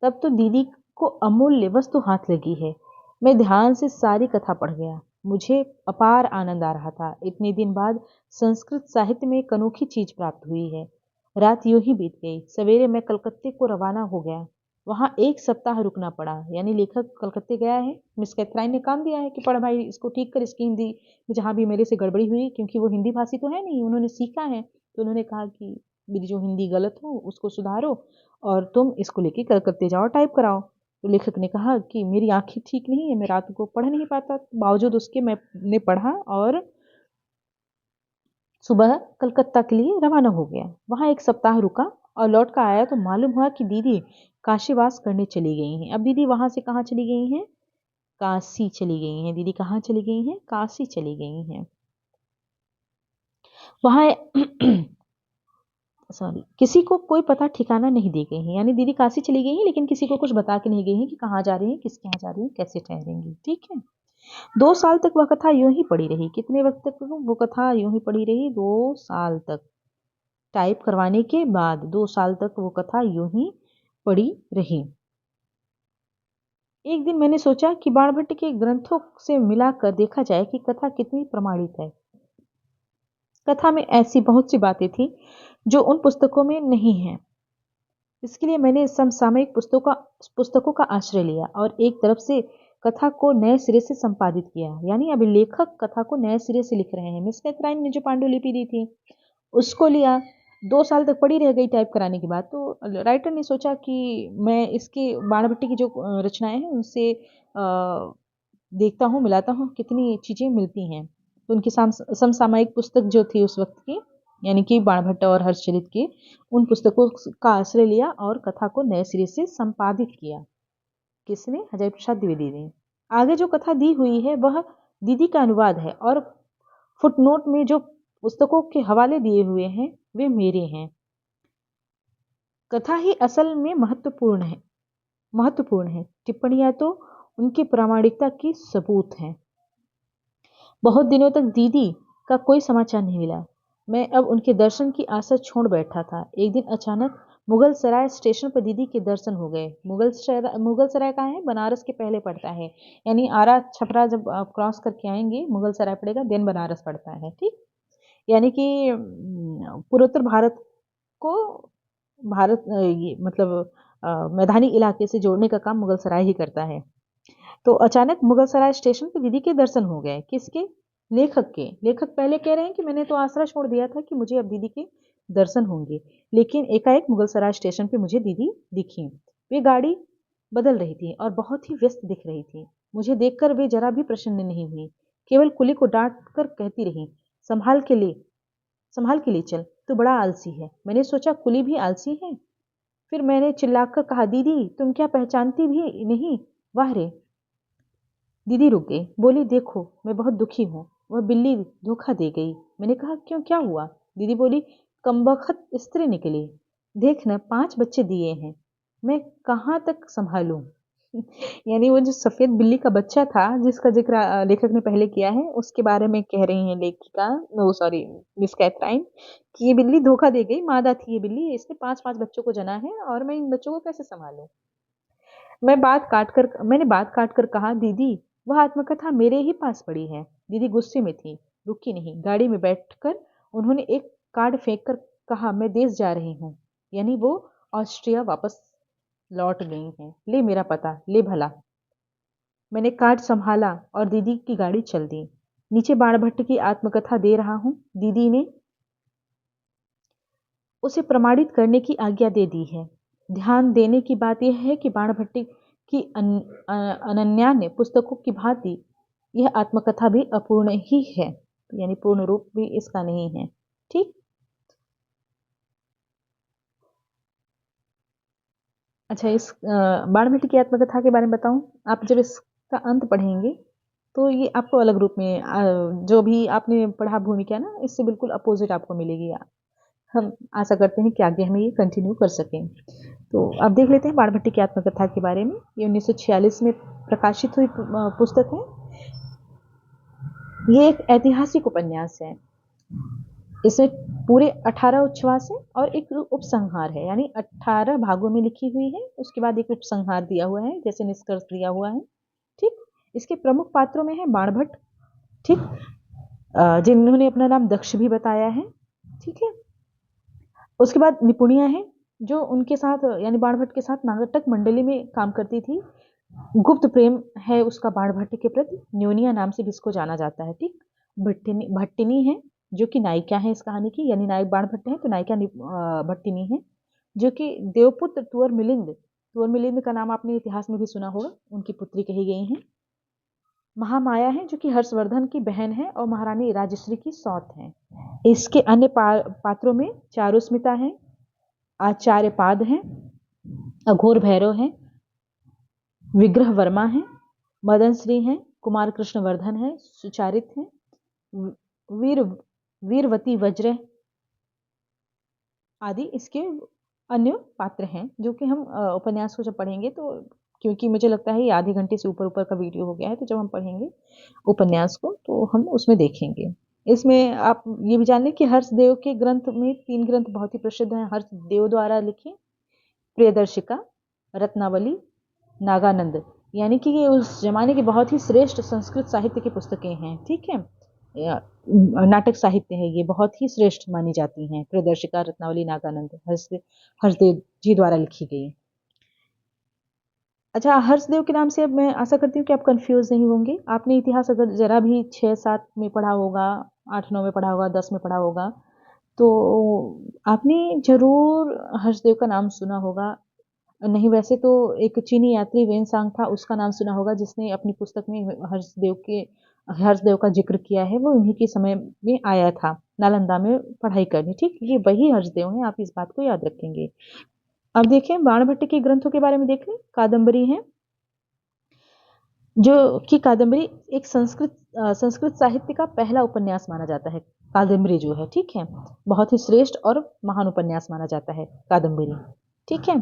तब तो दीदी को अमूल्य वस्तु हाथ लगी है। मैं ध्यान से सारी कथा पढ़ गया। मुझे अपार आनंद आ रहा था। इतने दिन बाद संस्कृत साहित्य में एक अनोखी चीज प्राप्त हुई है। रात यूं ही बीत गई। सवेरे मैं कलकत्ते को रवाना हो गया। वहां 1 सप्ताह रुकना पड़ा। यानी लेखक कलकत्ते गया है, मिस कैथराइन ने काम दिया है कि पढ़ भाई, इसको ठीक कर, इसकी हिंदी में जहां भी मेरे से गड़बड़ी हुई, क्योंकि वो हिंदी भाषी तो है नहीं, उन्होंने सीखा है, तो उन्होंने कहा कि मेरी जो हिंदी गलत हो उसको सुधारो और तुम इसको लेके कलकत्ते जाओ, टाइप कराओ। तो लेखक ने कहा कि मेरी आंखें ठीक नहीं है, मैं रात को पढ़ नहीं पाता, बावजूद उसके मैंने पढ़ा और सुबह कलकत्ता के लिए रवाना हो गया। वहाँ 1 सप्ताह रुका और लौट कर आया तो मालूम हुआ कि दीदी काशीवास करने चली गई हैं। अब दीदी वहाँ से कहाँ चली गई हैं? काशी चली गई हैं। दीदी कहाँ चली गई हैं? काशी चली गई हैं। वहाँ सॉरी, किसी को कोई पता ठिकाना नहीं दी गई है, यानी दीदी काशी चली गई हैं लेकिन किसी को कुछ बता के नहीं गई हैं कि कहाँ जा रही हैं, किसके यहाँ जा रही हैं, कैसे ठहरेंगी। ठीक है। 2 साल तक वह कथा यूं ही पड़ी रही। कितने वक्त तक वो कथा यूं ही पड़ी रही? 2 साल तक। टाइप करवाने के बाद 2 साल तक वो कथा यूं ही पड़ी रही। एक दिन मैंने सोचा कि बाणभट्ट के ग्रंथों से मिलाकर देखा जाए कि कथा कितनी प्रमाणित है। कथा में ऐसी बहुत सी बातें थी जो उन पुस्तकों में नहीं है। इसके लिए मैंने समसामयिक पुस्तकों का आश्रय लिया और एक तरफ से कथा को नए सिरे से संपादित किया। यानी अभी लेखक कथा को नए सिरे से लिख रहे हैं। मिस कैथराइन ने जो पांडुलिपि दी थी उसको लिया, 2 साल तक पड़ी रह गई टाइप कराने के बाद। तो राइटर ने सोचा कि मैं इसके बाणभट्टी की जो रचनाएं हैं उनसे देखता हूँ, मिलाता हूँ कितनी चीज़ें मिलती हैं। तो उनकी समसामयिक पुस्तक जो थी उस वक्त की, यानी कि बाणभट्ट और हर्षचरित की, उन पुस्तकों का आश्रय लिया और कथा को नए सिरे से संपादित किया। किसने? अजय प्रसाद द्विवेदी ने। आगे जो कथा दी हुई है वह दीदी का अनुवाद है और फुटनोट में जो पुस्तकों के हवाले दिए हुए हैं वे मेरे हैं। कथा ही असल में महत्वपूर्ण है। टिप्पणियां तो उनकी प्रामाणिकता की सबूत हैं। बहुत दिनों तक दीदी का कोई समाचार नहीं मिला। मैं अब उनके दर्शन की आशा छोड़ बैठा था। एक दिन अचानक मुगल सराय स्टेशन पर दीदी के दर्शन हो गए। मुगल सराय कहाँ है? बनारस के पहले पड़ता है, यानी आरा छपरा जब आप क्रॉस करके आएंगे मुगल सराय पड़ेगा, देन बनारस पड़ता है। ठीक, यानी कि पूर्वोत्तर भारत को ये मतलब मैदानी इलाके से जोड़ने का काम मुगल सराय ही करता है। तो अचानक मुगल सराय स्टेशन पे दीदी के दर्शन हो गए। किसके? लेखक के। लेखक पहले कह रहे हैं कि मैंने तो आसरा छोड़ दिया था कि मुझे अब दीदी के दर्शन होंगे, लेकिन एकाएक मुगल सराय स्टेशन पे मुझे दीदी दिखी। वे गाड़ी बदल रही थी और बहुत ही व्यस्त दिख रही थी। मुझे देखकर वे जरा भी प्रसन्न नहीं हुई, केवल कुली को डांट कर कहती रही, संभाल के ले चल, तू बड़ा आलसी है। मैंने सोचा कुली भी आलसी है। फिर मैंने चिल्लाकर कहा, दीदी तुम क्या पहचानती भी नहीं? वाह रे! दीदी रुक गई, बोली, देखो मैं बहुत दुखी हूँ, वह बिल्ली धोखा दे गई। मैंने कहा, क्यों, क्या हुआ? दीदी बोली, कमबख्त स्त्री निकली, देख न 5 बच्चे दिए हैं, मैं कहाँ तक संभालूं। यानी वो जो सफेद बिल्ली का बच्चा था जिसका जिक्र लेखक ने पहले किया है, उसके बारे में कह रही है लेखिका, नो सॉरी, मिस कैथराइन, कि ये बिल्ली धोखा दे गई, मादा थी ये बिल्ली, इसने 5-5 बच्चों को जना है और मैं इन बच्चों को कैसे संभालूं। मैंने बात काट कर कहा, दीदी वह आत्मकथा मेरे ही पास पड़ी है। दीदी गुस्से में थी, रुकी नहीं। गाड़ी में बैठकर उन्होंने एक कार्ड फेंक कर कहा, मैं देश जा रही हूँ, यानी वो ऑस्ट्रिया वापस लौट गई हैं। ले मेरा पता, ले भला। मैंने कार्ड संभाला और दीदी की गाड़ी चल दी। नीचे बाणभट्ट की आत्मकथा दे रहा हूँ। दीदी ने उसे प्रमाणित करने की आज्ञा दे दी है। ध्यान देने की बात यह है कि बाणभट्ट की अनन्यान्य पुस्तकों की भांति यह आत्मकथा भी अपूर्ण ही है, यानी पूर्ण रूप भी इसका नहीं है। ठीक, अच्छा, इस बाणभट्ट की आत्मकथा के बारे में बताऊं। आप जब इसका अंत पढ़ेंगे तो ये आपको अलग रूप में जो भी आपने पढ़ा भूमिका ना, इससे बिल्कुल अपोजिट आपको मिलेगी। हम आशा करते हैं कि आगे हम ये कंटिन्यू कर सकें। तो अब देख लेते हैं बाणभट्ट की आत्मकथा के बारे में। ये 1946 में प्रकाशित हुई पुस्तक है। ये एक ऐतिहासिक उपन्यास है। इसमें पूरे 18 उच्छ्वास है और एक उपसंहार है, यानी 18 भागों में लिखी हुई है। उसके बाद एक उपसंहार दिया हुआ है, जैसे निष्कर्ष दिया हुआ है। ठीक, इसके प्रमुख पात्रों में है बाणभट्ट, ठीक, जिन्होंने अपना नाम दक्ष भी बताया है। ठीक है, उसके बाद निपुणिया है जो उनके साथ, यानी बाणभट्ट के साथ नाटक मंडली में काम करती थी। गुप्त प्रेम है उसका बाणभट्ट के प्रति, न्योनिया नाम से भी इसको जाना जाता है। ठीक, भट्टिनी है जो कि नायिका है इस कहानी की, यानी नायक बाणभट्ट है तो नायिका भट्टिनी है, जो कि देवपुत्र तुअर मिलिंद तुवर मिलिंद का नाम आपने इतिहास में भी सुना होगा, उनकी पुत्री कही गई हैं। महामाया है जो कि हर्षवर्धन की बहन है और महारानी राजश्री की सौत है। इसके अन्य पात्रों में चारुस्मिता है, आचार्यपाद है, अघोर भैरव है, विग्रह वर्मा है, मदन श्री है, कुमार कृष्ण वर्धन है, सुचारित है, वीरवती वज्र आदि इसके अन्य पात्र हैं, जो कि हम उपन्यास को जब पढ़ेंगे तो, क्योंकि मुझे लगता है ये आधे घंटे से ऊपर का वीडियो हो गया है, तो जब हम पढ़ेंगे उपन्यास को तो हम उसमें देखेंगे। इसमें आप ये भी जान लें कि हर्षदेव के ग्रंथ में 3 ग्रंथ बहुत ही प्रसिद्ध हैं हर्षदेव द्वारा लिखे, प्रियदर्शिका, रत्नावली, नागानंद, यानी कि ये उस जमाने की बहुत ही श्रेष्ठ संस्कृत साहित्य की पुस्तकें हैं। ठीक है, नाटक साहित्य है, ये बहुत ही श्रेष्ठ मानी जाती हैं। प्रियदर्शिका, रत्नावली, नागानंद हर्षदेव जी द्वारा लिखी गई। अच्छा, हर्षदेव के नाम से अब मैं आशा करती हूँ कि आप कंफ्यूज नहीं होंगे। आपने इतिहास अगर जरा भी 6-7 में पढ़ा होगा, 8-9 में पढ़ा होगा, 10 में पढ़ा होगा, तो आपने जरूर हर्षदेव का नाम सुना होगा। नहीं, वैसे तो एक चीनी यात्री वेनसांग था, उसका नाम सुना होगा, जिसने अपनी पुस्तक में हर्षदेव का जिक्र किया है। वो उन्हीं के समय में आया था नालंदा में पढ़ाई करने। ठीक, ये वही हर्षदेव हैं, आप इस बात को याद रखेंगे। अब देखें, बाणभट्ट के ग्रंथों के बारे में देख लें। कादम्बरी है, जो कि कादम्बरी एक संस्कृत साहित्य का पहला उपन्यास माना जाता है। कादम्बरी जो है, ठीक है, बहुत ही श्रेष्ठ और महान उपन्यास माना जाता है कादम्बरी। ठीक है,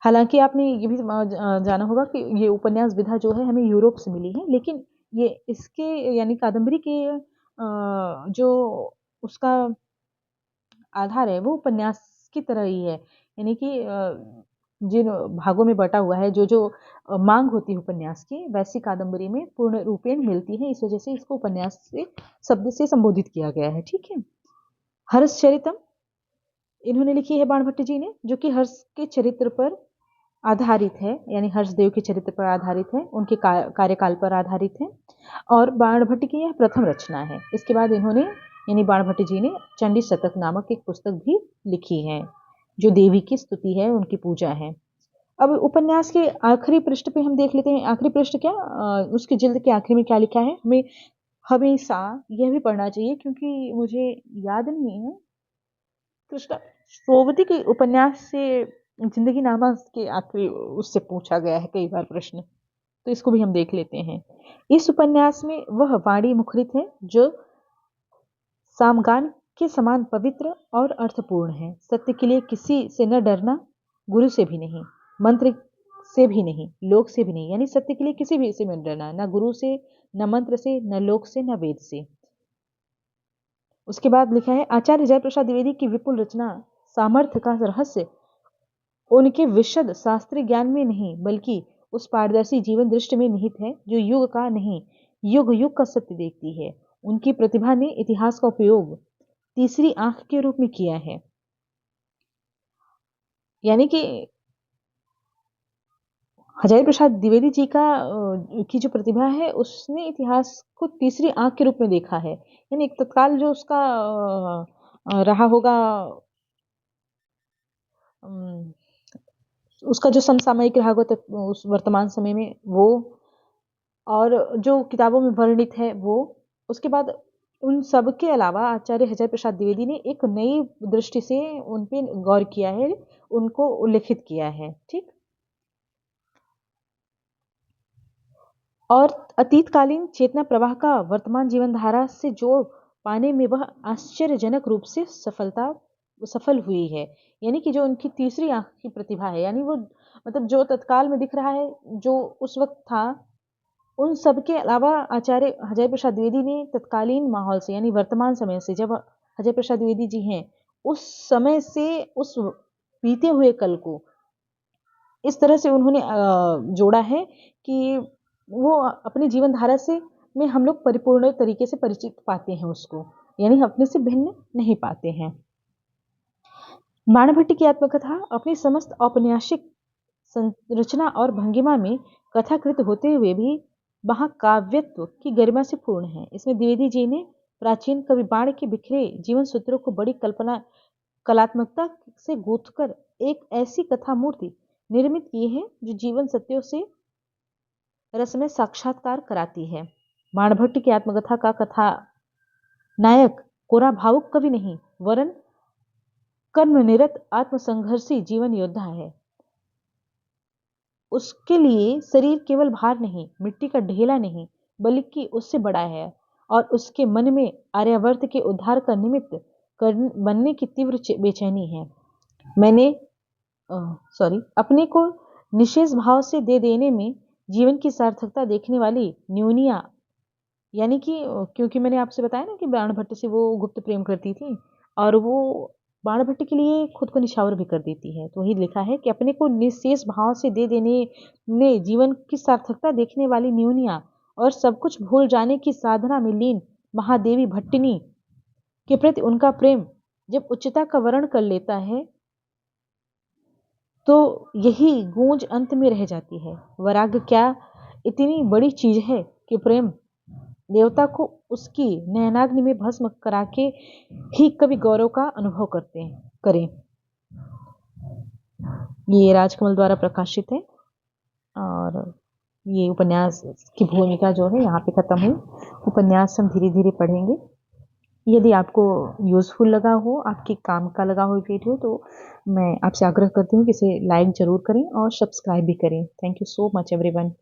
हालांकि आपने ये भी जाना होगा कि ये उपन्यास विधा जो है हमें यूरोप से मिली है, लेकिन ये इसके यानी कादम्बरी के जो उसका आधार है वो उपन्यास की तरह ही है, यानी कि जिन भागों में बटा हुआ है, जो मांग होती है उपन्यास की, वैसी कादम्बरी में पूर्ण रूपेण मिलती है। इस वजह से इसको उपन्यास से शब्द से संबोधित किया गया है। ठीक है, हर्षचरितम इन्होंने लिखी है बाणभट्ट जी ने, जो कि हर्ष के चरित्र पर आधारित है, यानी हर्षदेव के चरित्र पर आधारित है, उनके कार्यकाल पर आधारित है, और बाणभट्ट की यह प्रथम रचना है। इसके बाद इन्होंने यानी बाणभट्ट जी ने चंडी शतक नामक एक पुस्तक भी लिखी है, जो देवी की स्तुति है, उनकी पूजा है। अब उपन्यास के आखिरी पृष्ठ पे हम देख लेते हैं। आखिरी पृष्ठ क्या, उसके जिल्द के आखिरी में क्या लिखा है, हमें हमेशा यह भी पढ़ना चाहिए, क्योंकि मुझे याद नहीं है, कृष्ण सोवती के उपन्यास से जिंदगी नामा के आखिरी उससे पूछा गया है कई बार प्रश्न, तो इसको भी हम देख लेते हैं। इस उपन्यास में वह वाणी मुखरित है जो सामगान के समान पवित्र और अर्थपूर्ण है। सत्य के लिए किसी से न डरना, गुरु से भी नहीं, मंत्र से भी नहीं, लोक से भी नहीं, यानी सत्य के लिए किसी भी से न डरना, न गुरु से, न मंत्र से, न लोक से, न वेद से। उसके बाद लिखा है, आचार्य जयप्रसाद द्विवेदी की विपुल रचना सामर्थ्य का रहस्य उनके विशद शास्त्रीय ज्ञान में नहीं, बल्कि उस पारदर्शी जीवन दृष्टि में निहित है जो युग का नहीं, युग युग का सत्य देखती है। उनकी प्रतिभा ने इतिहास का उपयोग तीसरी आंख के रूप में किया है, यानी कि हजारी प्रसाद द्विवेदी जी की जो प्रतिभा है, उसने इतिहास को तीसरी आंख के रूप में देखा है। यानी एक तत्काल जो उसका रहा होगा, उसका जो समसामयिक रहा होगा उस वर्तमान समय में, वो और जो किताबों में वर्णित है वो, उसके बाद उन सब के अलावा आचार्य हजारी प्रसाद द्विवेदी ने एक नई दृष्टि से उन पे गौर किया है, उनको उल्लेखित किया है। ठीक, और अतीतकालीन चेतना प्रवाह का वर्तमान जीवन धारा से जोड़ पाने में वह आश्चर्यजनक रूप से सफल हुई है। यानी कि जो उनकी तीसरी आंख की प्रतिभा है, यानी वो मतलब जो तत्काल में दिख रहा है, जो उस वक्त था, उन सब के अलावा आचार्य हजारी प्रसाद द्विवेदी ने तत्कालीन माहौल से, यानी वर्तमान समय से, जब हजारी प्रसाद द्विवेदी जी हैं, उस समय से उस बीते हुए कल को इस तरह से उन्होंने जोड़ा है कि वो अपने जीवन धारा से में हम लोग परिपूर्ण तरीके से परिचित पाते हैं उसको, यानी अपने से भिन्न नहीं पाते हैं। बाणभट्ट की आत्मकथा अपनी समस्त औपन्यासिक संरचना और भंगिमा में कथाकृत होते हुए भी महाकाव्यत्व की गरिमा से पूर्ण है। इसमें द्विवेदी जी ने प्राचीन कवि बाण के बिखरे जीवन सूत्रों को बड़ी कलात्मकता से गूंथकर एक ऐसी कथा मूर्ति निर्मित की है जो जीवन सत्यों से रसमय साक्षात्कार कराती है। बाणभट्ट की आत्मकथा का कथा नायक कोरा भावुक कवि नहीं वरन कर्मनिरत आत्मसंघर्षी जीवन योद्धा है। उसके लिए शरीर केवल भार नहीं, मिट्टी का ढेला नहीं, बल्कि उससे बड़ा है और उसके मन में आर्यावर्त के उद्धार का निमित्त बनने की तीव्र बेचैनी है। मैंने अपने को निशेष भाव से दे देने में जीवन की सार्थकता देखने वाली न्यूनिया, यानी कि क्योंकि मैंने आपसे बताया ना कि बाणभट्ट से वो गुप्त प्रेम करती थी और वो बाणभट्ट के लिए खुद को निछावर भी कर देती है। तो वही लिखा है कि अपने को निशेष भाव से दे देने में जीवन की सार्थकता देखने वाली न्यूनिया और सब कुछ भूल जाने की साधना में लीन महादेवी भट्टिनी के प्रति उनका प्रेम जब उच्चता का वर्ण कर लेता है तो यही गूंज अंत में रह जाती है। वैराग्य क्या इतनी बड़ी चीज है कि प्रेम देवता को उसकी नयनाग्नि में भस्म करा के ही कवि गौरव का अनुभव करें। ये राजकमल द्वारा प्रकाशित है और ये उपन्यास की भूमिका जो है यहाँ पे खत्म हुई। उपन्यास हम धीरे धीरे पढ़ेंगे। यदि आपको यूज़फुल लगा हो, आपके काम का लगा हो वीडियो, तो मैं आपसे आग्रह करती हूँ कि इसे लाइक ज़रूर करें और सब्सक्राइब भी करें। Thank you so much everyone.